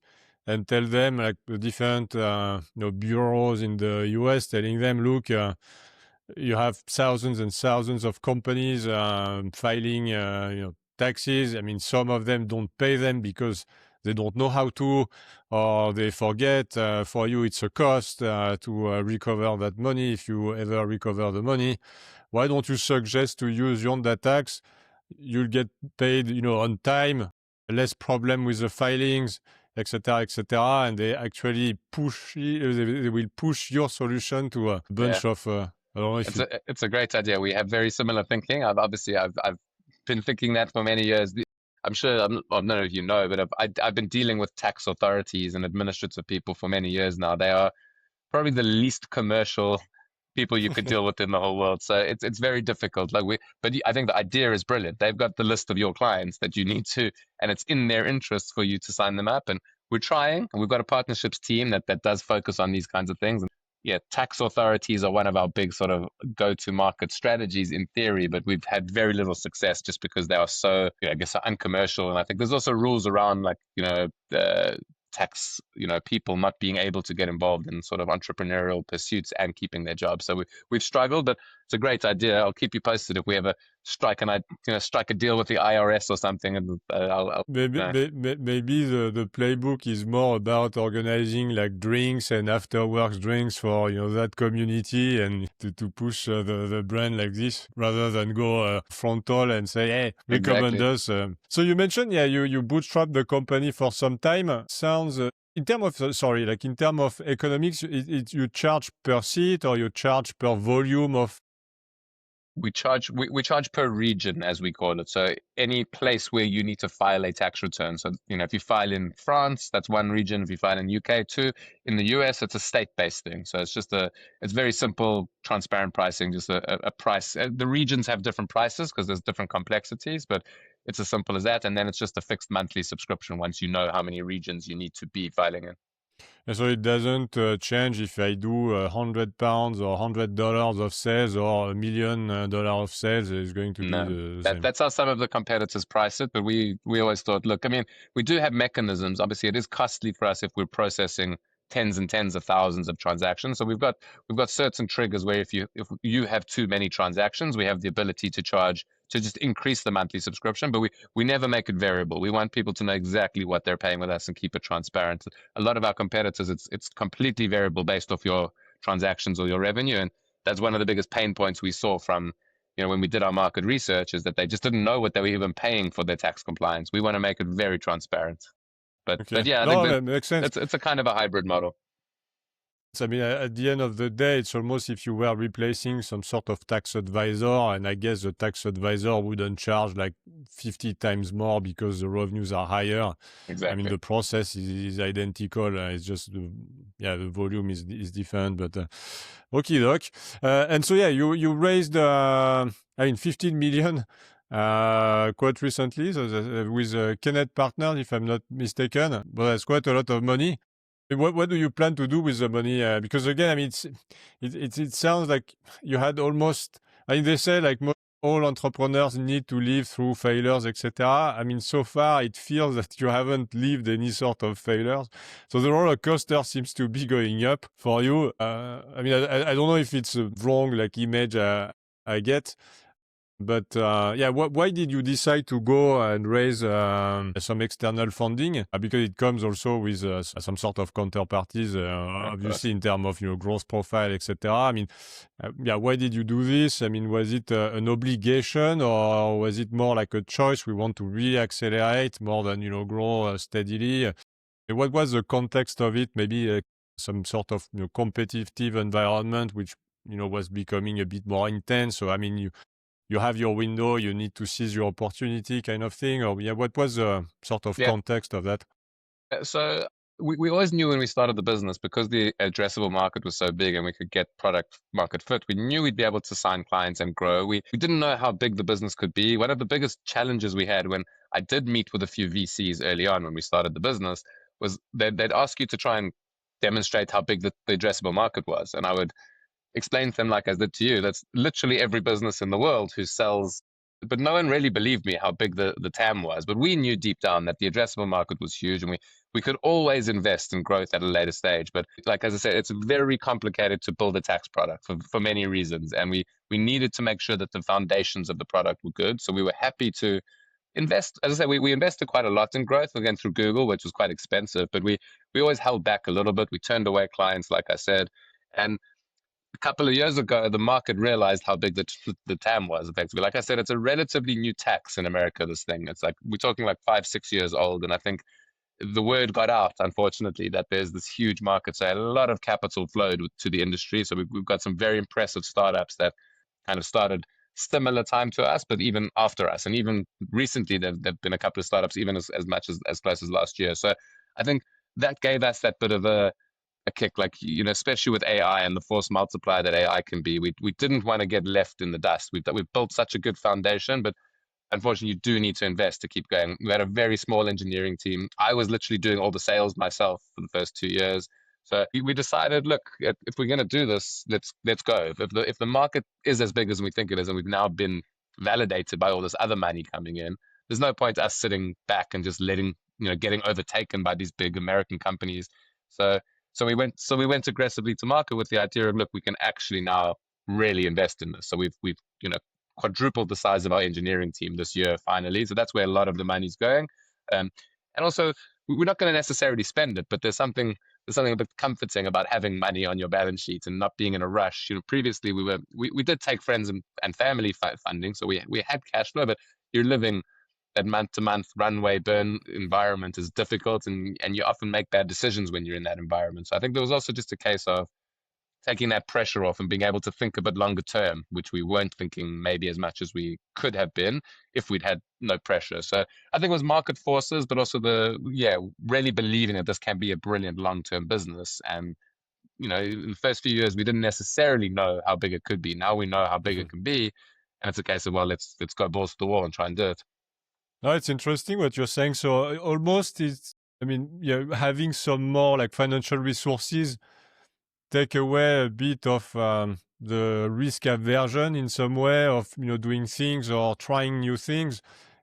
and tell them, like the different bureaus in the US, telling them, look, you have thousands and thousands of companies filing taxes. I mean, some of them don't pay them because they don't know how to, or they forget. For you, it's a cost to recover that money if you ever recover the money. Why don't you suggest to use Yonda Tax? You'll get paid, on time, less problem with the filings, etc., etc. And they actually they will push your solution to a Yeah. bunch of. I don't know if It's a great idea. We have very similar thinking. I've been thinking that for many years. I'm sure I don't know if you know, but I've been dealing with tax authorities and administrative people for many years now. They are probably the least commercial people you could deal with in the whole world. So it's very difficult. But I think the idea is brilliant. They've got the list of your clients that you need to, and it's in their interest for you to sign them up. And we're trying, and we've got a partnerships team that does focus on these kinds of things. And yeah, tax authorities are one of our big sort of go-to-market strategies in theory, but we've had very little success just because they are so, I guess, so uncommercial. And I think there's also rules around the tax, people not being able to get involved in sort of entrepreneurial pursuits and keeping their jobs. So we've struggled, but it's a great idea. I'll keep you posted if we ever strike a deal with the IRS or something, and I'll maybe maybe the playbook is more about organizing like drinks and after work drinks for that community and to push the brand like this rather than go frontal and say, hey, recommend exactly. us. So you mentioned, yeah, you bootstrap the company for some time. Sounds in terms of in terms of economics, you charge per seat or you charge per volume of we charge per region, as we call it. So any place where you need to file a tax return. So if you file in France, that's one region. If you file in UK, two. In the US, it's a state-based thing. So it's very simple, transparent pricing, just a price. The regions have different prices because there's different complexities, but it's as simple as that. And then it's just a fixed monthly subscription once you know how many regions you need to be filing in. And so it doesn't change if I do £100 or $100 of sales or $1 million of sales. It's going to be No, the same. that's how some of the competitors price it. But we always thought, look, I mean, we do have mechanisms. Obviously, it is costly for us if we're processing tens and tens of thousands of transactions. So we've got certain triggers where if you have too many transactions, we have the ability to charge to just increase the monthly subscription. But we never make it variable. We want people to know exactly what they're paying with us and keep it transparent. A lot of our competitors, it's completely variable based off your transactions or your revenue, and that's one of the biggest pain points we saw from when we did our market research, is that they just didn't know what they were even paying for their tax compliance. We want to make it very transparent. But Okay. yeah, I think No, that that makes sense. it's a kind of a hybrid model. I mean, at the end of the day, it's almost if you were replacing some sort of tax advisor, and I guess the tax advisor wouldn't charge like 50 times more because the revenues are higher. I mean, Exactly. the process is identical. It's just, the volume is different. But okay, doc. And so, yeah, you raised, 15 million quite recently, so with Kennet Partners, if I'm not mistaken. But that's quite a lot of money. What do you plan to do with the money? Because again, I mean, it sounds like you had almost. I mean, they say like all entrepreneurs need to live through failures, etc. I mean, so far it feels that you haven't lived any sort of failures. So the roller coaster seems to be going up for you. I mean, I don't know if it's a wrong like image I get. But why did you decide to go and raise some external funding? Because it comes also with some sort of counterparties, Of course. obviously in terms of growth profile, etc. I mean, why did you do this? I mean, was it an obligation, or was it more like a choice? We want to really accelerate more than grow steadily. What was the context of it? Maybe some sort of competitive environment, which was becoming a bit more intense. So I mean, you have your window, you need to seize your opportunity kind of thing? Or what was the sort of Yeah. context of that? So we always knew when we started the business, because the addressable market was so big and we could get product market fit, we knew we'd be able to sign clients and grow. We didn't know how big the business could be. One of the biggest challenges we had, when I did meet with a few VCs early on when we started the business, was they'd ask you to try and demonstrate how big the addressable market was. And I would explain to them, like I did to you, that's literally every business in the world who sells. But no one really believed me how big the TAM was. But we knew deep down that the addressable market was huge, and we could always invest in growth at a later stage. But like, as I said, it's very complicated to build a tax product for many reasons. And we needed to make sure that the foundations of the product were good. So we were happy to invest. As I said, we invested quite a lot in growth, again through Google, which was quite expensive, but we always held back a little bit. We turned away clients, like I said. And a couple of years ago, the market realized how big the TAM was, effectively. Like I said, it's a relatively new tax in America, this thing. It's like, we're talking like 5, 6 years old. And I think the word got out, unfortunately, that there's this huge market. So a lot of capital flowed to the industry. So we've got some very impressive startups that kind of started similar time to us, but even after us. And even recently, there've been a couple of startups, even as much as close as last year. So I think that gave us that bit of a kick, like, especially with AI and the force multiplier that AI can be. We didn't want to get left in the dust. We've built such a good foundation, but unfortunately, you do need to invest to keep going. We had a very small engineering team. I was literally doing all the sales myself for the first 2 years. So we decided, look, if we're going to do this, let's go. If the market is as big as we think it is, and we've now been validated by all this other money coming in, there's no point us sitting back and just getting overtaken by these big American companies. So so we went aggressively to market with the idea of, look, we can actually now really invest in this. So we've quadrupled the size of our engineering team this year, finally. So that's where a lot of the money's going. And also, we're not going to necessarily spend it, but there's something a bit comforting about having money on your balance sheet and not being in a rush. Previously we did take friends and family funding, so we had cash flow, but you're living that month to month runway burn environment is difficult, and you often make bad decisions when you're in that environment. So I think there was also just a case of taking that pressure off and being able to think a bit longer term, which we weren't thinking maybe as much as we could have been if we'd had no pressure. So I think it was market forces, but also really believing that this can be a brilliant long-term business. And, in the first few years, we didn't necessarily know how big it could be. Now we know how big it can be. And it's a case of, well, let's go balls to the wall and try and do it. No, it's interesting what you're saying. So almost having some more like financial resources take away a bit of the risk aversion in some way of doing things or trying new things,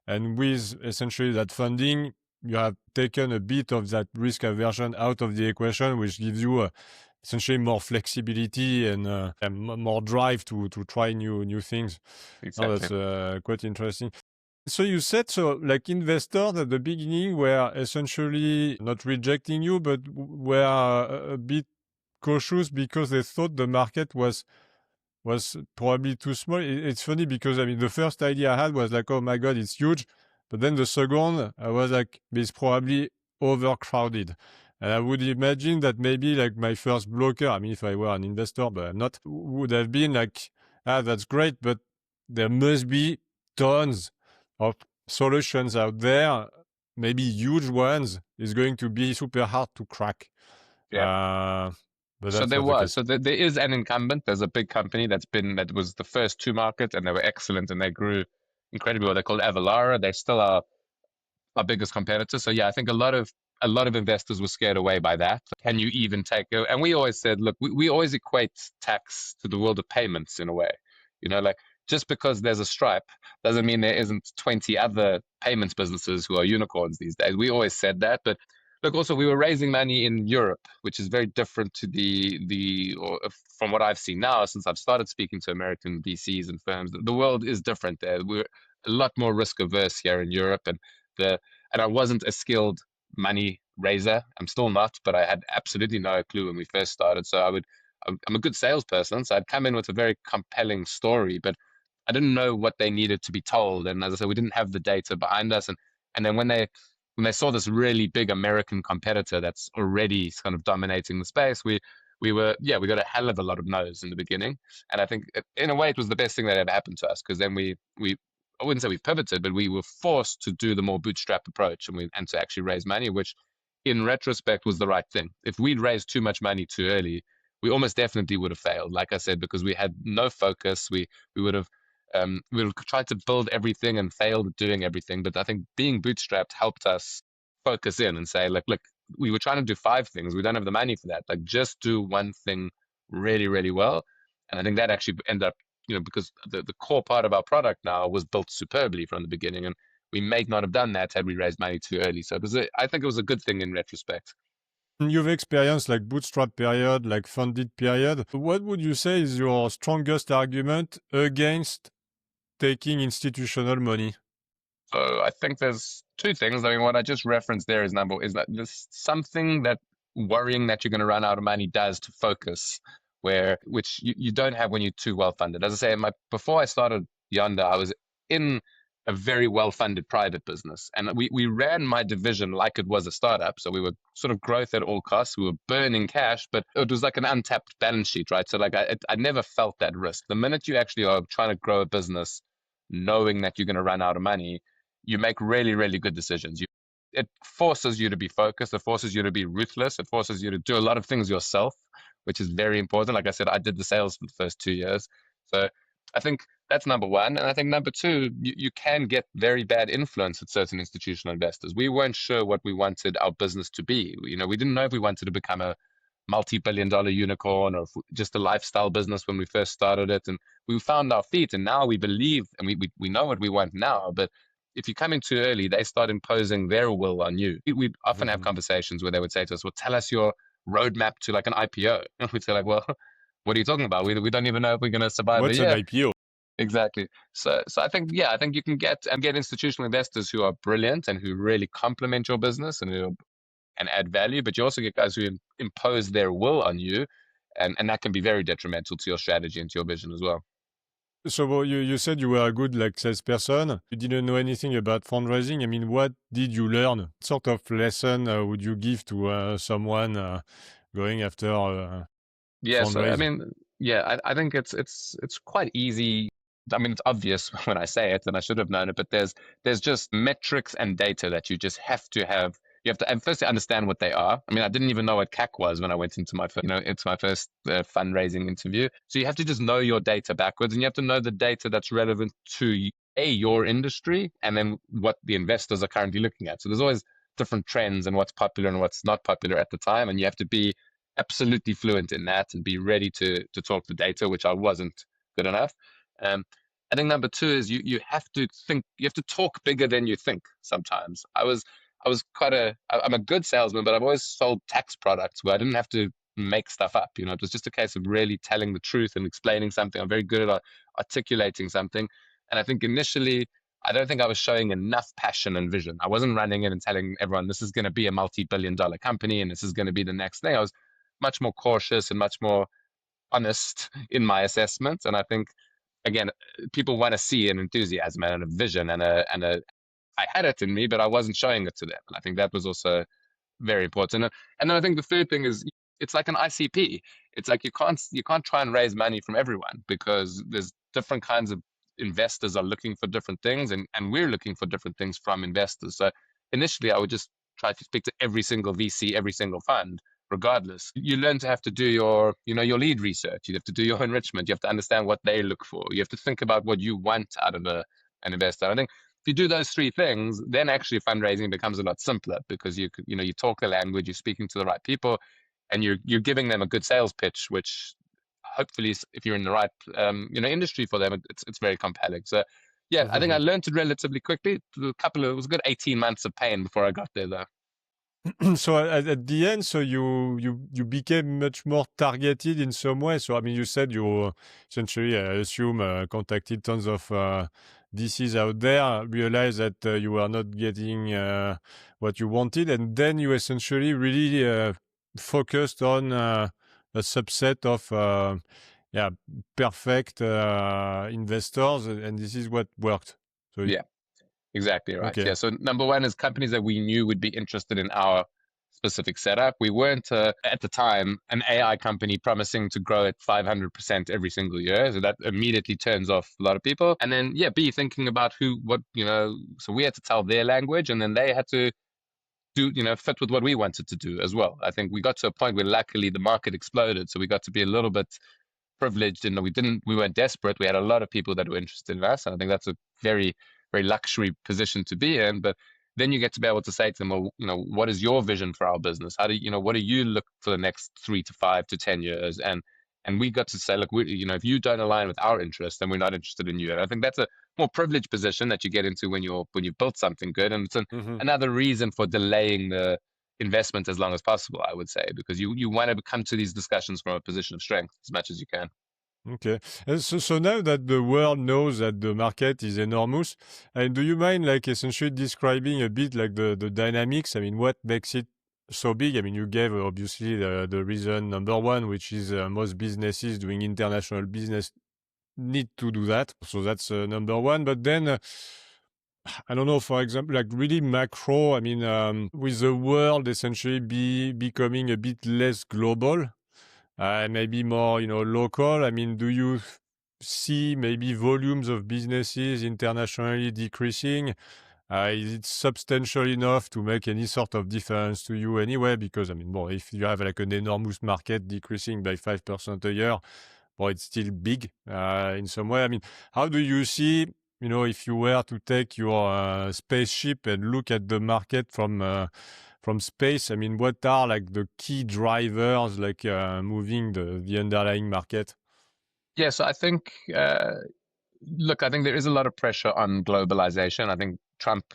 and with essentially that funding, you have taken a bit of that risk aversion out of the equation, which gives you essentially more flexibility and more drive to try new things. Oh, Exactly. that's quite interesting. So you said, so like investors at the beginning were essentially not rejecting you, but were a bit cautious because they thought the market was probably too small. It's funny because I mean the first idea I had was like, oh my god, it's huge, but then the second I was like, it's probably overcrowded. And I would imagine that maybe like my first blocker, I mean if I were an investor, but I'm not, would have been like, that's great, but there must be tons of solutions out there, maybe huge ones, is going to be super hard to crack. Yeah. But So that's there not the was. case. So there is an incumbent. There's a big company that was the first to market, and they were excellent, and they grew incredibly well. They're called Avalara. They still are our biggest competitor. So yeah, I think a lot of investors were scared away by that. Can you even take it? And we always said, look, we always equate tax to the world of payments in a way. Like just because there's a Stripe doesn't mean there isn't 20 other payments businesses who are unicorns these days. We always said that, but look, also we were raising money in Europe, which is very different to or from what I've seen now since I've started speaking to American VCs and firms. The world is different there. We're a lot more risk averse here in Europe, and I wasn't a skilled money raiser. I'm still not, but I had absolutely no clue when we first started. So I'm a good salesperson, so I'd come in with a very compelling story, but I didn't know what they needed to be told. And as I said, we didn't have the data behind us. And then when they saw this really big American competitor that's already kind of dominating the space, we got a hell of a lot of no's in the beginning. And I think in a way it was the best thing that ever happened to us, because then we I wouldn't say we pivoted, but we were forced to do the more bootstrap approach and to actually raise money, which in retrospect was the right thing. If we'd raised too much money too early, we almost definitely would have failed. Like I said, because we had no focus, we would have tried to build everything and failed at doing everything. But I think being bootstrapped helped us focus in and say, look, we were trying to do 5 things. We don't have the money for that. Like, just do one thing really, really well. And I think that actually ended up, because the core part of our product now was built superbly from the beginning, and we may not have done that had we raised money too early. So I think it was a good thing in retrospect. You've experienced like bootstrap period, like funded period. What would you say is your strongest argument against taking institutional money? So I think there's 2 things. I mean, what I just referenced there is that there's something that worrying that you're going to run out of money does to focus, which you don't have when you're too well funded. As I say, before I started Yonda, I was in a very well funded private business, and we ran my division like it was a startup. So we were sort of growth at all costs. We were burning cash, but it was like an untapped balance sheet, right? So like I never felt that risk. The minute you actually are trying to grow a business, knowing that you're going to run out of money, you make really, really good decisions. It forces you to be focused. It forces you to be ruthless. It forces you to do a lot of things yourself, which is very important. Like I said, I did the sales for the first 2 years. So I think that's number one. And I think number two, you can get very bad influence with certain institutional investors. We weren't sure what we wanted our business to be. We didn't know if we wanted to become a multi-billion-dollar unicorn or just a lifestyle business when we first started it. And we found our feet, and now we believe, and we know what we want now. But if you come in too early, they start imposing their will on you. We'd often have conversations where they would say to us, well, tell us your roadmap to like an IPO. And we'd say like, well, what are you talking about? We don't even know if we're going to survive a What's an year. IPO? Exactly. So I think you can get institutional investors who are brilliant and who really complement your business and add value, but you also get guys who impose their will on you, and that can be very detrimental to your strategy and to your vision as well. So well, you said you were a good like salesperson. You didn't know anything about fundraising. I mean, what did you learn? What sort of lesson would you give to someone going after? Yeah, so I fundraising? mean, yeah, I think it's quite easy. I mean, it's obvious when I say it, and I should have known it, but there's just metrics and data that you just have to have. You have to and firstly understand what they are. I mean, I didn't even know what CAC was when I went into my first, it's my first fundraising interview. So you have to just know your data backwards, and you have to know the data that's relevant to your industry, and then what the investors are currently looking at. So there's always different trends and what's popular and what's not popular at the time, and you have to be absolutely fluent in that and be ready to talk the data, which I wasn't good enough. Um, I think number two is you have to think, you have to talk bigger than you think. Sometimes I was I'm a good salesman, but I've always sold tax products where I didn't have to make stuff up. It was just a case of really telling the truth and explaining something. I'm very good at articulating something, and I think initially I don't think I was showing enough passion and vision. I wasn't running in and telling everyone this is going to be a multi-billion-dollar company and this is going to be the next thing. I was much more cautious and much more honest in my assessment. And I think, again, people want to see an enthusiasm and a vision and a I had it in me, but I wasn't showing it to them. And I think that was also very important. And then I think the third thing is it's like an ICP. It's like you can't try and raise money from everyone because there's different kinds of investors are looking for different things, and we're looking for different things from investors. So initially, I would just try to speak to every single VC, every single fund, regardless. You learn to have to do your lead research. You have to do your enrichment. You have to understand what they look for. You have to think about what you want out of an investor. I think if you do those three things, then actually fundraising becomes a lot simpler because you talk the language, you're speaking to the right people, and you're giving them a good sales pitch, which hopefully, if you're in the right industry for them, it's very compelling. So yeah, I think I learned it relatively quickly. It was a good 18 months of pain before I got there, though. So at the end, so you became much more targeted in some way. So I mean, you said you essentially, I assume, contacted tons of DCs out there, realized that you were not getting what you wanted, and then you essentially really focused on a subset of yeah, perfect investors, and this is what worked. So Yeah. Exactly right. okay. Yeah. So number one is companies that we knew would be interested in our specific setup. We weren't at the time an AI company promising to grow at 500% every single year. So that immediately turns off a lot of people. And then yeah, be thinking about so we had to tell their language, and then they had to do fit with what we wanted to do as well. I think we got to a point where luckily the market exploded, so we got to be a little bit privileged in that we weren't desperate. We had a lot of people that were interested in us, and I think that's a very very luxury position to be in. But then you get to be able to say to them, well, what is your vision for our business? How do what do you look for the next 3 to 5 to 10 years? And we got to say, look, if you don't align with our interests, then we're not interested in you. And I think that's a more privileged position that you get into when you've built something good, and it's another reason for delaying the investment as long as possible, I would say, because you want to come to these discussions from a position of strength as much as you can. Okay. So now that the world knows that the market is enormous, and do you mind like essentially describing a bit like the dynamics? I mean, what makes it so big? I mean, you gave obviously the reason number one, which is most businesses doing international business need to do that. So that's number one. But then I don't know, for example, like really macro, I mean, with the world essentially becoming a bit less global, maybe more, local. I mean, do you see maybe volumes of businesses internationally decreasing? Is it substantial enough to make any sort of difference to you anyway? Because, I mean, well, if you have like an enormous market decreasing by 5% a year, well, it's still big in some way. I mean, how do you see, if you were to take your spaceship and look at the market from space, I mean, what are like the key drivers like moving the underlying market? Yeah, so I think look, I think there is a lot of pressure on globalization. I think Trump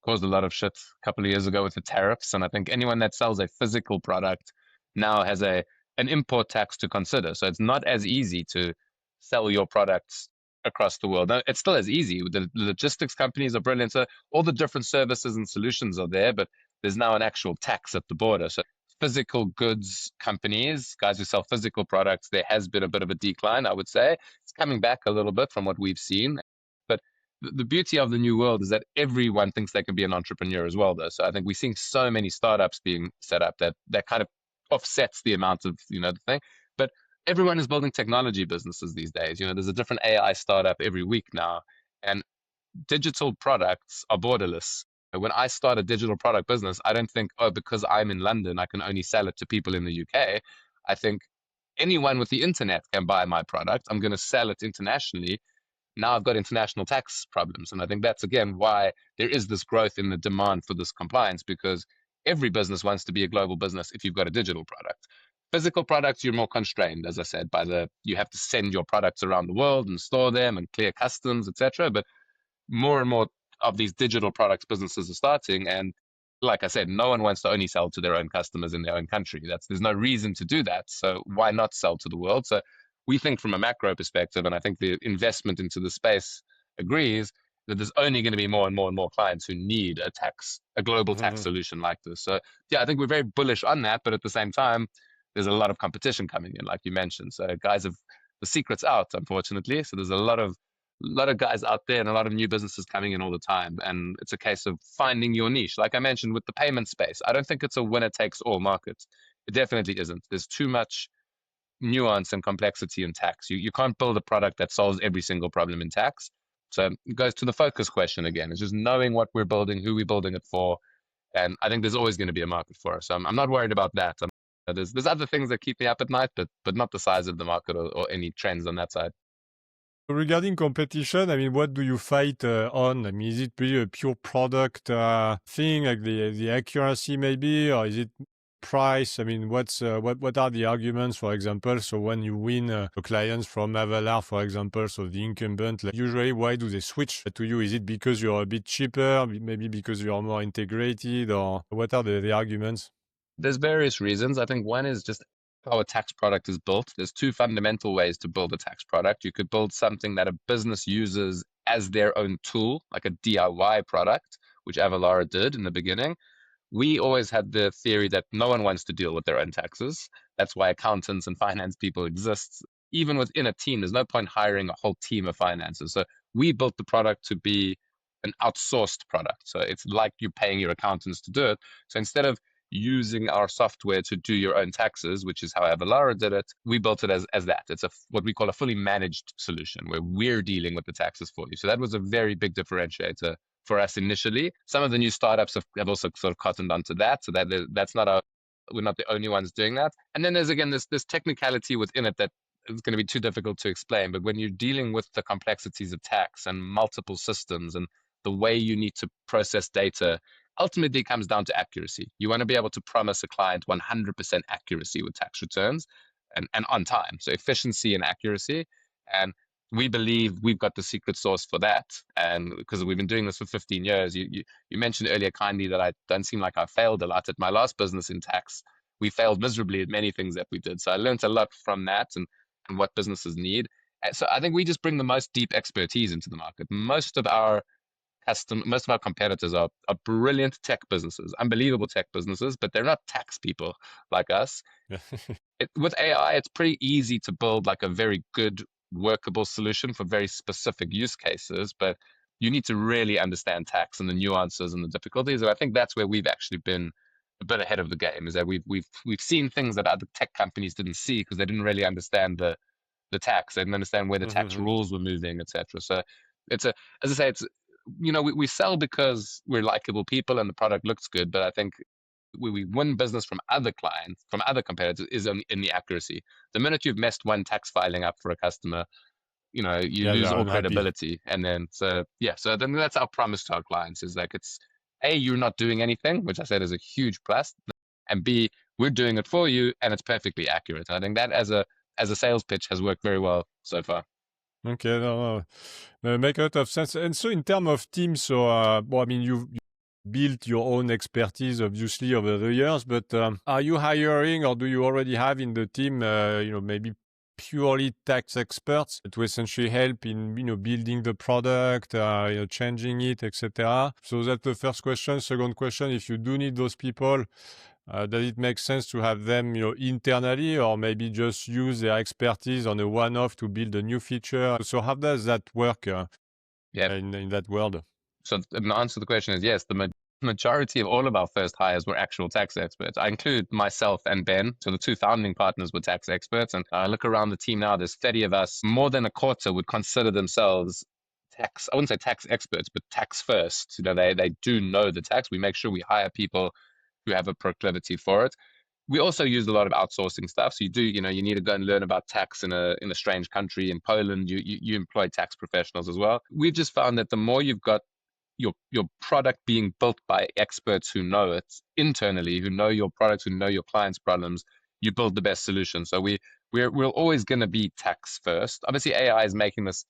caused a lot of shit a couple of years ago with the tariffs, and I think anyone that sells a physical product now has an import tax to consider. So it's not as easy to sell your products across the world. Now, it's still as easy. The logistics companies are brilliant. So all the different services and solutions are there, but there's now an actual tax at the border. So physical goods companies, guys who sell physical products, there has been a bit of a decline, I would say. It's coming back a little bit from what we've seen. But the beauty of the new world is that everyone thinks they can be an entrepreneur as well, though. So I think we're seeing so many startups being set up that kind of offsets the amount of, the thing. But everyone is building technology businesses these days. There's a different AI startup every week now, and digital products are borderless. When I start a digital product business, I don't think, oh, because I'm in London, I can only sell it to people in the UK. I think anyone with the internet can buy my product. I'm going to sell it internationally. Now I've got international tax problems. And I think that's, again, why there is this growth in the demand for this compliance, because every business wants to be a global business if you've got a digital product. Physical products, you're more constrained, as I said, you have to send your products around the world and store them and clear customs, etc. But more and more of these digital products businesses are starting. And like I said, no one wants to only sell to their own customers in their own country. There's no reason to do that. So why not sell to the world? So we think from a macro perspective, and I think the investment into the space agrees, that there's only going to be more and more and more clients who need a global tax Mm-hmm. solution like this. So yeah, I think we're very bullish on that, but at the same time, there's a lot of competition coming in, like you mentioned. So guys have the secret's out, unfortunately. So there's a lot of guys out there and a lot of new businesses coming in all the time. And it's a case of finding your niche. Like I mentioned with the payment space, I don't think it's a winner takes all market. It definitely isn't. There's too much nuance and complexity in tax. You can't build a product that solves every single problem in tax. So it goes to the focus question again. It's just knowing what we're building, who we're building it for. And I think there's always going to be a market for us. So I'm not worried about that. There's other things that keep me up at night, but not the size of the market or any trends on that side. Regarding competition, I mean, what do you fight on? I mean, is it really a pure product thing, like the accuracy maybe, or is it price? I mean, what are the arguments, for example? So when you win clients from Avalar, for example, so the incumbent, like, usually why do they switch to you? Is it because you're a bit cheaper, maybe because you're more integrated, or what are the arguments? There's various reasons. I think one is just how a tax product is built. There's two fundamental ways to build a tax product. You could build something that a business uses as their own tool, like a DIY product, which Avalara did in the beginning. We always had the theory that no one wants to deal with their own taxes. That's why accountants and finance people exist. Even within a team, there's no point hiring a whole team of finances. So we built the product to be an outsourced product. So it's like you're paying your accountants to do it. So instead of using our software to do your own taxes, which is how Avalara did it, we built it as that. It's what we call a fully managed solution where we're dealing with the taxes for you. So that was a very big differentiator for us initially. Some of the new startups have also sort of cottoned onto that, so that's not we're not the only ones doing that. And then there's again this technicality within it that is going to be too difficult to explain. But when you're dealing with the complexities of tax and multiple systems and the way you need to process data, ultimately it comes down to accuracy. You want to be able to promise a client 100% accuracy with tax returns and on time. So efficiency and accuracy. And we believe we've got the secret sauce for that. And because we've been doing this for 15 years, you mentioned earlier kindly that I don't seem like I failed a lot at my last business in tax. We failed miserably at many things that we did. So I learned a lot from that and what businesses need. And so I think we just bring the most deep expertise into the market. Most of our competitors are brilliant tech businesses, unbelievable tech businesses, but they're not tax people like us. With AI, it's pretty easy to build like a very good workable solution for very specific use cases, but you need to really understand tax and the nuances and the difficulties. And I think that's where we've actually been a bit ahead of the game, is that we've seen things that other tech companies didn't see because they didn't really understand the tax. They didn't understand where the tax rules were moving, etc. So it's as I say, we sell because we're likable people and the product looks good, but I think we win business from other clients, from other competitors, is in the accuracy. The minute you've messed one tax filing up for a customer, you Yeah, they lose are all unhappy. credibility. And then, so then that's our promise to our clients, is like, it's A, you're not doing anything, which I said is a huge plus. And B, we're doing it for you and it's perfectly accurate. And I think that as a sales pitch has worked very well so far. Okay, no, no, make a lot of sense. And so, in terms of teams, so well, I mean, you built your own expertise, obviously, over the years. But are you hiring, or do you already have in the team, maybe purely tax experts to essentially help in, building the product, changing it, etc. So that's the first question. Second question: if you do need those people, does it make sense to have them, internally, or maybe just use their expertise on a one-off to build a new feature? So how does that work Yeah. in that world? So the answer to the question is yes. majority of all of our first hires were actual tax experts. I include myself and Ben. So the two founding partners were tax experts. And I look around the team now, there's 30 of us. More than a quarter would consider themselves tax, I wouldn't say tax experts, but tax first. They do know the tax. We make sure we hire people who have a proclivity for it. We also use a lot of outsourcing stuff. So you need to go and learn about tax in a strange country. In Poland, you employ tax professionals as well. We've just found that the more you've got your product being built by experts who know it internally, who know your product, who know your clients' problems, you build the best solution. So we're always going to be tax first. Obviously, AI is making this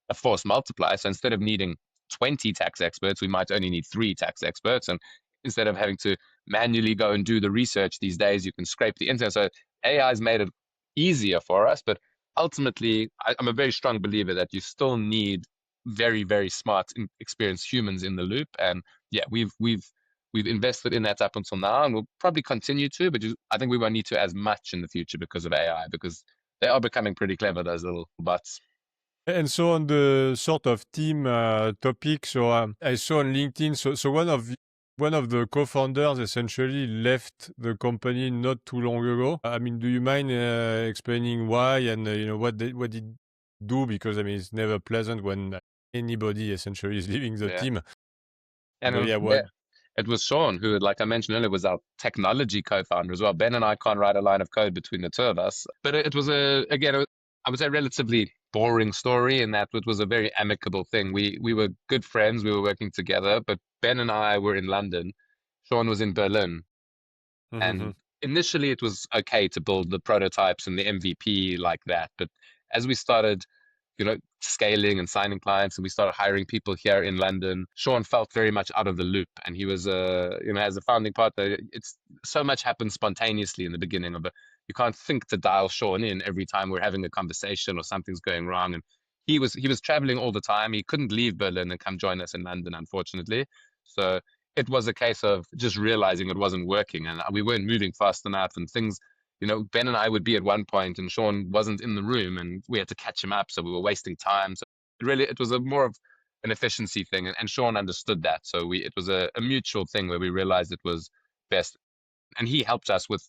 a force multiplier. So instead of needing 20 tax experts, we might only need 3 tax experts. And instead of having to manually go and do the research these days, you can scrape the internet. So AI has made it easier for us. But ultimately, I'm a very strong believer that you still need very, very smart, experienced humans in the loop. And yeah, we've invested in that up until now, and we'll probably continue to. But I think we won't need to as much in the future because of AI, because they are becoming pretty clever, those little bots. And so on the sort of team topic, so I saw on LinkedIn, so one of the co-founders essentially left the company not too long ago. I mean, do you mind explaining why and what did do? Because I mean, it's never pleasant when anybody essentially is leaving the Yeah. team. And But yeah, what? it was Sean who, like I mentioned earlier, was our technology co-founder as well. Ben and I can't write a line of code between the two of us. But it was I would say, relatively boring story in that it was a very amicable thing. We were good friends. We were working together, but Ben and I were in London. Sean was in Berlin. And initially, it was okay to build the prototypes and the MVP like that. But as we started, scaling and signing clients, and we started hiring people here in London, Sean felt very much out of the loop. And he was, as a founding partner, it's so much happens spontaneously in the beginning of it. You can't think to dial Sean in every time we're having a conversation or something's going wrong. And he was traveling all the time. He couldn't leave Berlin and come join us in London, unfortunately. So it was a case of just realizing it wasn't working, and we weren't moving fast enough, and things, Ben and I would be at one point and Sean wasn't in the room and we had to catch him up. So we were wasting time. So it was a more of an efficiency thing. And Sean understood that. So it was a mutual thing where we realized it was best. And he helped us with,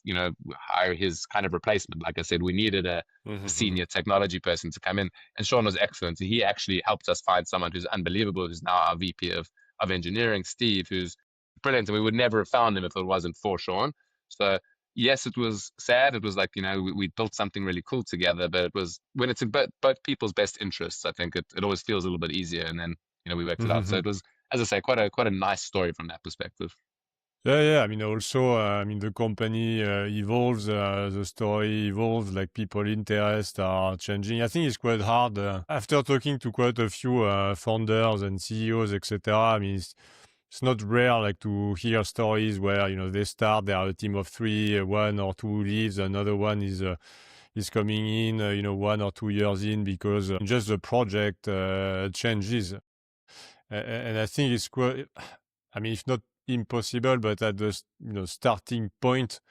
hire his kind of replacement. Like I said, we needed a senior technology person to come in, and Sean was excellent. He actually helped us find someone who's unbelievable, who's now our VP of engineering, Steve, who's brilliant. And we would never have found him if it wasn't for Sean. So yes, it was sad. It was like, we built something really cool together, but it was when it's in both people's best interests, I think it always feels a little bit easier. And then, we worked it out. So it was, as I say, quite a nice story from that perspective. Yeah. I mean, also, I mean, the company evolves, the story evolves, like people interest are changing. I think it's quite hard after talking to quite a few founders and CEOs, etc. I mean, it's not rare like to hear stories where they start, they are a team of 3, 1 or 2 leaves, another one is coming in, 1 or 2 years in because just the project changes. And I think it's quite, I mean, if not impossible, but at the starting point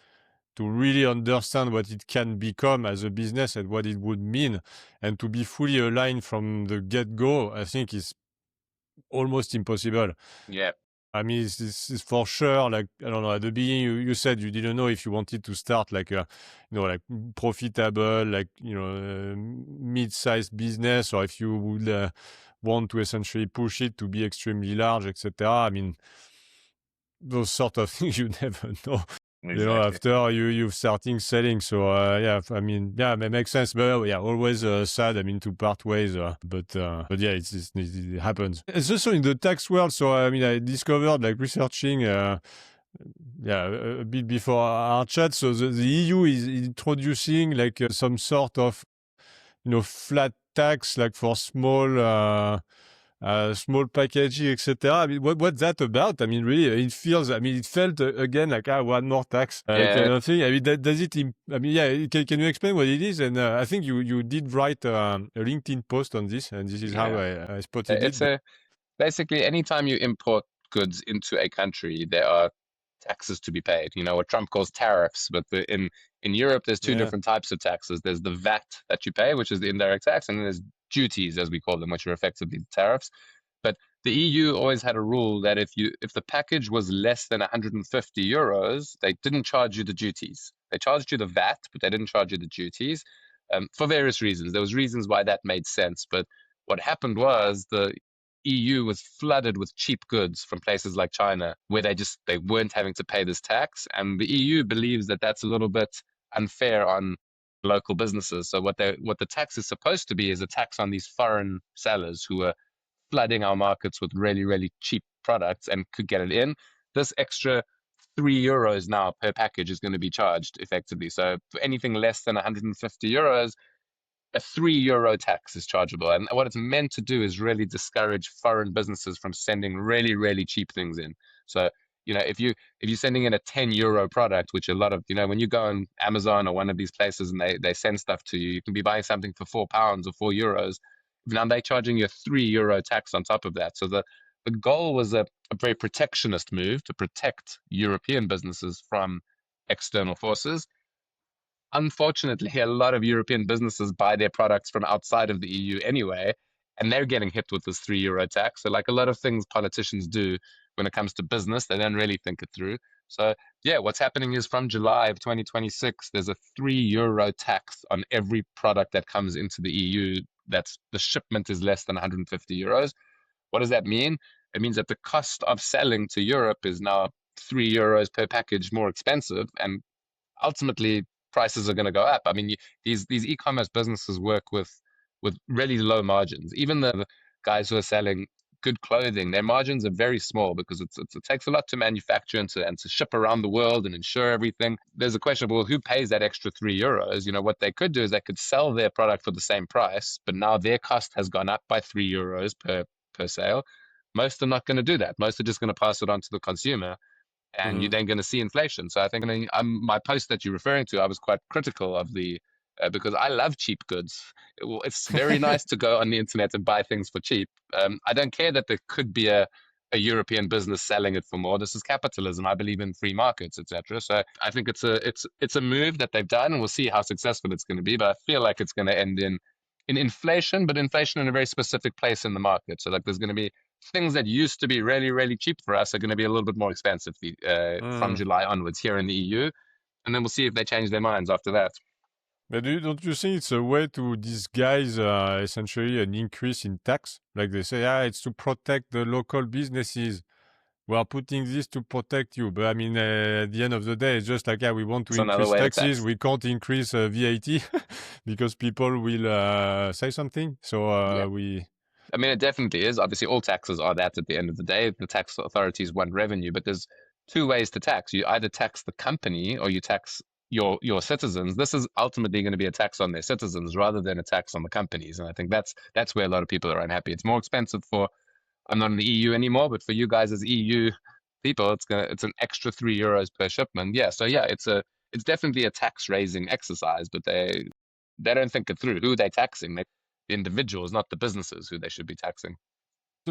to really understand what it can become as a business and what it would mean, and to be fully aligned from the get-go, I think is almost impossible. Yeah. I mean, it's for sure. Like, I don't know. At the beginning, you said you didn't know if you wanted to start like a, like profitable, like mid-sized business, or if you would want to essentially push it to be extremely large, etc. I mean, those sort of things you never know. Exactly. After you've starting selling. So yeah, I mean, yeah, it makes sense. But yeah, always sad. I mean, to part ways. But yeah, it happens. It's also in the tax world. So I mean, I discovered like researching. Yeah, a bit before our chat. So the EU is introducing like some sort of flat tax, like for small packaging, etc. I mean, what's that about? I mean, really, it feels. I mean, it felt again like one more tax kind Yeah. of thing. I mean, does it? I mean, yeah. Can you explain what it is? And I think you did write a LinkedIn post on this, and this is how Yeah. I spotted it. It's But basically anytime you import goods into a country, there are taxes to be paid. What Trump calls tariffs, but in Europe, there's two yeah. different types of taxes. There's the VAT that you pay, which is the indirect tax, and then there's duties, as we call them, which are effectively the tariffs. But the EU always had a rule that if the package was less than 150 euros, they didn't charge you the duties. They charged you the VAT, but they didn't charge you the duties, for various reasons. There was reasons why that made sense, but what happened was the EU was flooded with cheap goods from places like China, where they weren't having to pay this tax, and the EU believes that that's a little bit unfair on local businesses. So what the tax is supposed to be is a tax on these foreign sellers who are flooding our markets with really, really cheap products and could get it in. This extra €3 now per package is going to be charged effectively. So for anything less than 150 euros, a €3 tax is chargeable. And what it's meant to do is really discourage foreign businesses from sending really, really cheap things in. So, if you're sending in a €10 product, which a lot of, when you go on Amazon or one of these places and they send stuff to you, you can be buying something for £4 or €4. Now they're charging you a €3 tax on top of that. So the goal was a very protectionist move to protect European businesses from external forces. Unfortunately, a lot of European businesses buy their products from outside of the EU anyway, and they're getting hit with this €3 tax. So, like a lot of things politicians do when it comes to business, they don't really think it through. So, yeah, what's happening is from July of 2026, there's a €3 tax on every product that comes into the EU. That's the shipment is less than 150 euros. What does that mean? It means that the cost of selling to Europe is now €3 per package more expensive, and ultimately prices are going to go up. I mean, these e-commerce businesses work with really low margins. Even the guys who are selling good clothing, their margins are very small because it takes a lot to manufacture and to ship around the world and insure everything. There's a question of, well, who pays that extra €3? What they could do is they could sell their product for the same price, but now their cost has gone up by €3 per sale. Most are not going to do that. Most are just going to pass it on to the consumer, and you're Mhm. then going to see inflation. So I think my post that you're referring to, I was quite critical of because I love cheap goods. It's very nice to go on the internet and buy things for cheap. I don't care that there could be a European business selling it for more. This is capitalism. I believe in free markets, etc. So I think it's a move that they've done, and we'll see how successful it's going to be. But I feel like it's going to end in inflation, but inflation in a very specific place in the market. So like there's going to be things that used to be really, really cheap for us are going to be a little bit more expensive from Mm. July onwards here in the EU. And then we'll see if they change their minds after that. But don't you think it's a way to disguise essentially an increase in tax? Like they say, it's to protect the local businesses. We are putting this to protect you. But I mean, at the end of the day, it's just like, we want to It's another increase way to taxes. tax. We can't increase VAT because people will say something. So Yeah. we. I mean, it definitely is. Obviously, all taxes are that at the end of the day. The tax authorities want revenue, but there's two ways to tax. You either tax the company or you tax your citizens. This is ultimately going to be a tax on their citizens rather than a tax on the companies. And I think that's where a lot of people are unhappy. It's more expensive for I'm not in the EU anymore, but for you guys as EU people, it's an extra €3 per shipment. Yeah, so yeah, it's definitely a tax raising exercise, but they don't think it through. Who are they taxing? The individuals, not the businesses, who they should be taxing.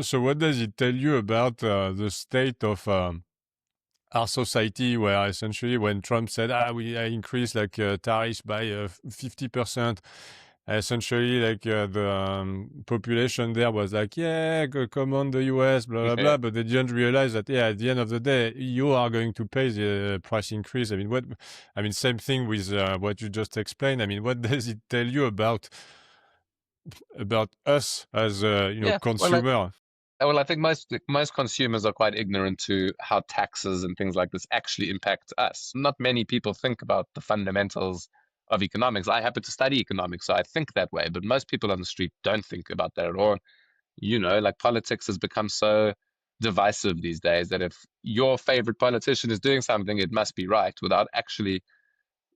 So what does it tell you about the state of our society, where essentially when Trump said, we increase like tariffs by 50%, essentially like the population there was like, yeah, come on the US, blah, blah, Yeah. blah. But they didn't realize that, at the end of the day, you are going to pay the price increase. I mean, same thing with what you just explained. I mean, what does it tell you about us as, Yeah. consumer? Well, I think most consumers are quite ignorant to how taxes and things like this actually impact us. Not many people think about the fundamentals of economics. I happen to study economics, so I think that way, but most people on the street don't think about that at all. Like politics has become so divisive these days that if your favorite politician is doing something, it must be right without actually.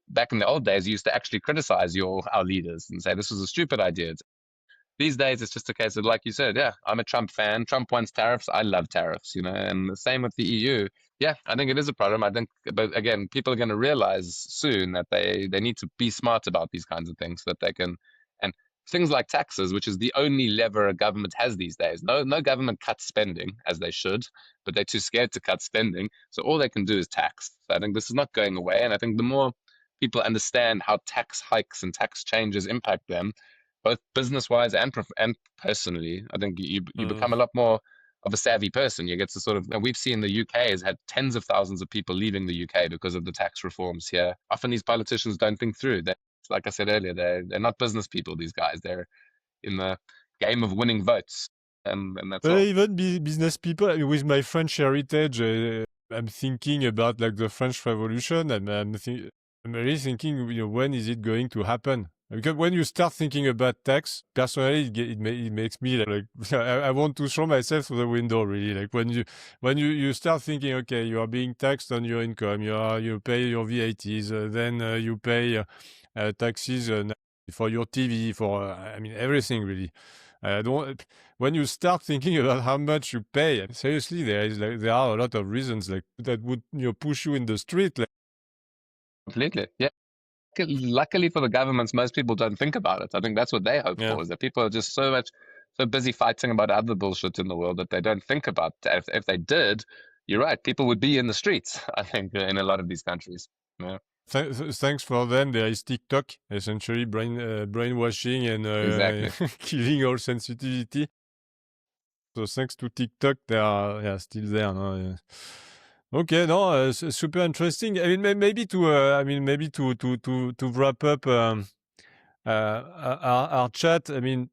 Back in the old days, you used to actually criticize our leaders and say this was a stupid idea. These days, it's just a case of, like you said, yeah, I'm a Trump fan. Trump wants tariffs. I love tariffs, and the same with the EU. Yeah, I think it is a problem. I think, but again, people are going to realize soon that they need to be smart about these kinds of things so that they can, and things like taxes, which is the only lever a government has these days. No government cuts spending as they should, but they're too scared to cut spending. So all they can do is tax. So I think this is not going away. And I think the more people understand how tax hikes and tax changes impact them, both business-wise and personally. I think you Uh, become a lot more of a savvy person. You get to sort of, and we've seen the UK has had tens of thousands of people leaving the UK because of the tax reforms here. Often these politicians don't think through. They, like I said earlier, they're not business people. These guys, they're in the game of winning votes, and that's all. Even business people, I mean, with my French heritage, I'm thinking about like the French Revolution, and I'm really thinking, when is it going to happen? Because when you start thinking about tax, personally, it makes me like I want to throw myself through the window. Really, like when you start thinking, okay, you are being taxed on your income, you pay your VATs, then you pay taxes for your TV, for I mean everything really. Don't When you start thinking about how much you pay, seriously, there are a lot of reasons like that would push you in the street. Like, Completely, yeah. Luckily for the governments, most people don't think about it. I think that's what they hope yeah. for, is that people are just so busy fighting about other bullshit in the world that they don't think about that. If they did, you're right, people would be in the streets, I think, in a lot of these countries. Yeah, Thanks for them. There is TikTok, essentially brainwashing and exactly. killing all sensitivity. So thanks to TikTok, they are, yeah, still there. No? Yeah. Okay, no, super interesting. I mean, maybe to wrap up our chat. I mean,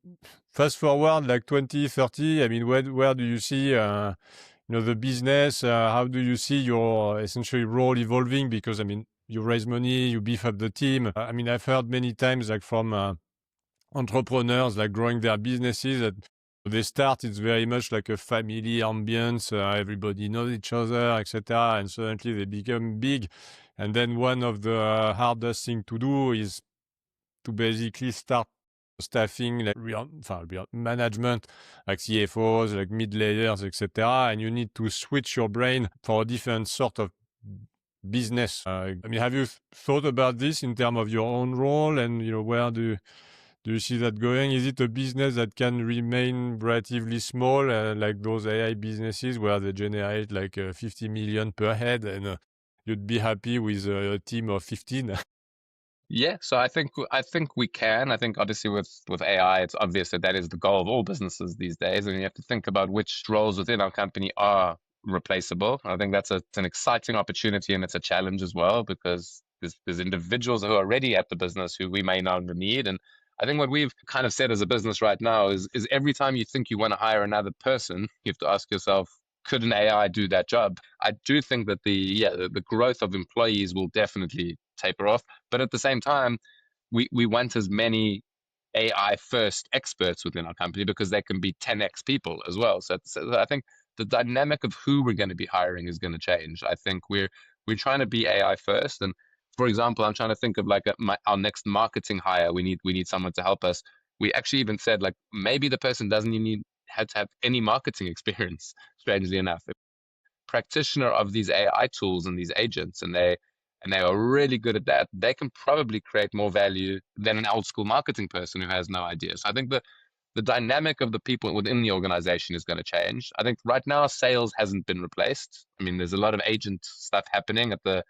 fast forward like 2030. I mean, where do you see the business? How do you see your essentially role evolving? Because I mean, you raise money, you beef up the team. I mean, I've heard many times like from entrepreneurs like growing their businesses that they start, it's very much like a family ambience, everybody knows each other, etc., and suddenly they become big, and then one of the hardest thing to do is to basically start staffing like real management, like CFOs, like mid layers, etc., and you need to switch your brain for a different sort of business. I mean, have you thought about this in terms of your own role, and where do you see that going? Is it a business that can remain relatively small, like those AI businesses where they generate like 50 million per head, and you'd be happy with a team of 15? Yeah, so I think we can. I think obviously with AI, it's obvious that that is the goal of all businesses these days, and you have to think about which roles within our company are replaceable. I think it's an exciting opportunity, and it's a challenge as well, because there's individuals who are already at the business who we may not need. And I think what we've kind of said as a business right now is every time you think you want to hire another person, you have to ask yourself, could an AI do that job? I do think that the growth of employees will definitely taper off, but at the same time, we want as many AI first experts within our company, because they can be 10x people as well. So I think the dynamic of who we're going to be hiring is going to change. I think we're trying to be AI first, and for example, I'm trying to think of like our next marketing hire. We need someone to help us. We actually even said like maybe the person doesn't even need had to have any marketing experience. Strangely enough, practitioner of these AI tools and these agents, and they are really good at that, they can probably create more value than an old school marketing person who has no idea. So I think the dynamic of the people within the organization is going to change. I think right now sales hasn't been replaced. I mean, there's a lot of agent stuff happening at the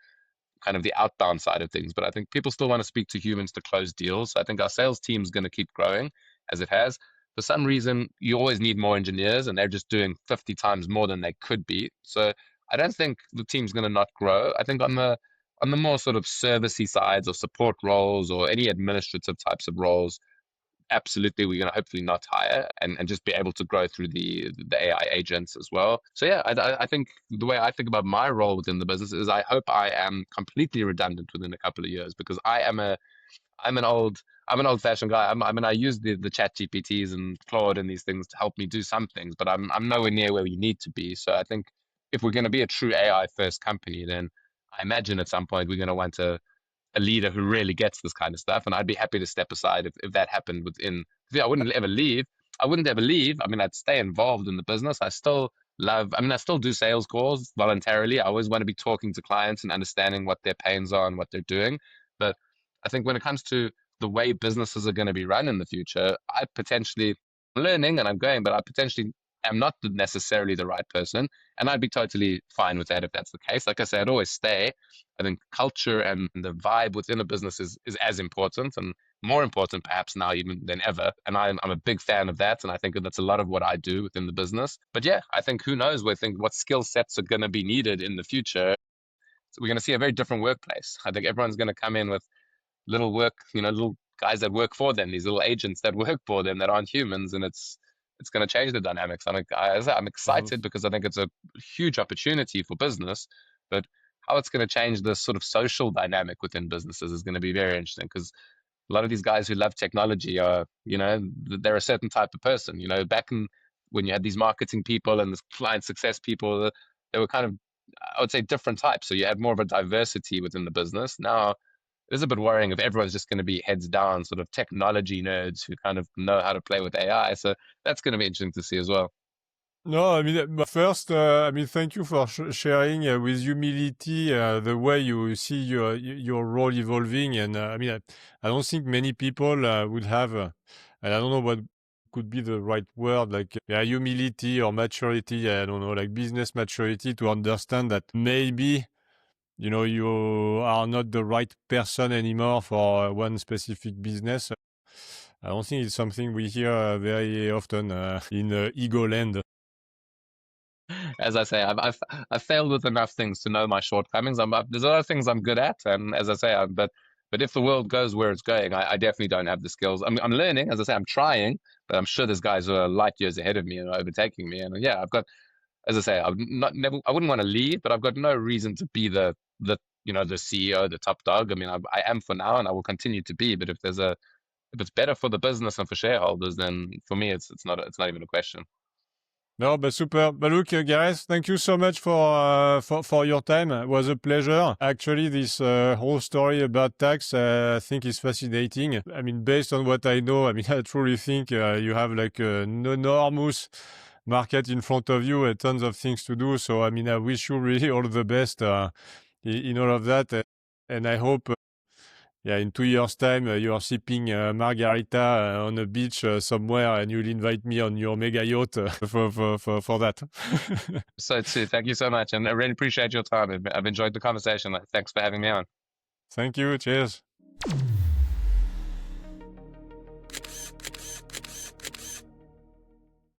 kind of the outbound side of things, but I think people still want to speak to humans to close deals. I think our sales team is going to keep growing as it has. For some reason, you always need more engineers, and they're just doing 50 times more than they could be. So I don't think the team's going to not grow. I think on the more sort of servicey sides or support roles or any administrative types of roles, absolutely we're going to hopefully not hire, and just be able to grow through the AI agents as well. So yeah, I think the way I think about my role within the business is I hope I am completely redundant within a couple of years, because I'm an old I'm an old fashioned guy. I mean, I use the chat GPTs and Claude and these things to help me do some things, but I'm nowhere near where we need to be. So I think if we're going to be a true AI first company, then I imagine at some point we're going to want a leader who really gets this kind of stuff. And I'd be happy to step aside if that happened within. Yeah, I wouldn't ever leave. I wouldn't ever leave. I mean, I'd stay involved in the business. I mean, I still do sales calls voluntarily. I always want to be talking to clients and understanding what their pains are and what they're doing. But I think when it comes to the way businesses are going to be run in the future, I potentially learning and I'm going, but I potentially am not necessarily the right person. And I'd be totally fine with that if that's the case. Like I said, I'd always stay. I think culture and the vibe within a business is as important. And more important perhaps now even than ever. And I'm a big fan of that. And I think that's a lot of what I do within the business. But yeah, I think who knows what skill sets are going to be needed in the future. So we're going to see a very different workplace. I think everyone's going to come in with little work, little guys that work for them, these little agents that work for them that aren't humans. And it's going to change the dynamics. I'm Mhm. excited because I think it's a huge opportunity for business, but how it's going to change the sort of social dynamic within businesses is going to be very interesting because a lot of these guys who love technology are, they're a certain type of person. Back in when you had these marketing people and the client success people, they were kind of, I would say, different types. So you had more of a diversity within the business. Now it is a bit worrying if everyone's just going to be heads down, sort of technology nerds who kind of know how to play with AI. So that's going to be interesting to see as well. No, I mean, but first, I mean, thank you for sharing with humility the way you see your role evolving. And I mean, I don't think many people would have, and I don't know what could be the right word, like yeah, humility or maturity. I don't know, like business maturity to understand that maybe you are not the right person anymore for one specific business. I don't think it's something we hear very often in ego land. As I say, I've failed with enough things to know my shortcomings. There's a lot of things I'm good at, and as I say, but if the world goes where it's going, I definitely don't have the skills. I'm learning, as I say, I'm trying, but I'm sure there's guys who are light years ahead of me and are overtaking me. And yeah, I've got, as I say, I wouldn't want to leave, but I've got no reason to be the CEO, the top dog. I mean, I am for now, and I will continue to be. But if it's better for the business and for shareholders, then for me, it's not even a question. No, but super. But look, Gareth, thank you so much for your time. It was a pleasure. Actually, this whole story about tax, I think is fascinating. I mean, based on what I know, I mean, I truly think you have like an enormous market in front of you and tons of things to do. So, I mean, I wish you really all the best in all of that. And I hope yeah, in 2 years' time, you are sipping margarita on a beach somewhere, and you'll invite me on your mega yacht for that. So too, thank you so much, and I really appreciate your time. I've enjoyed the conversation. Thanks for having me on. Thank you. Cheers.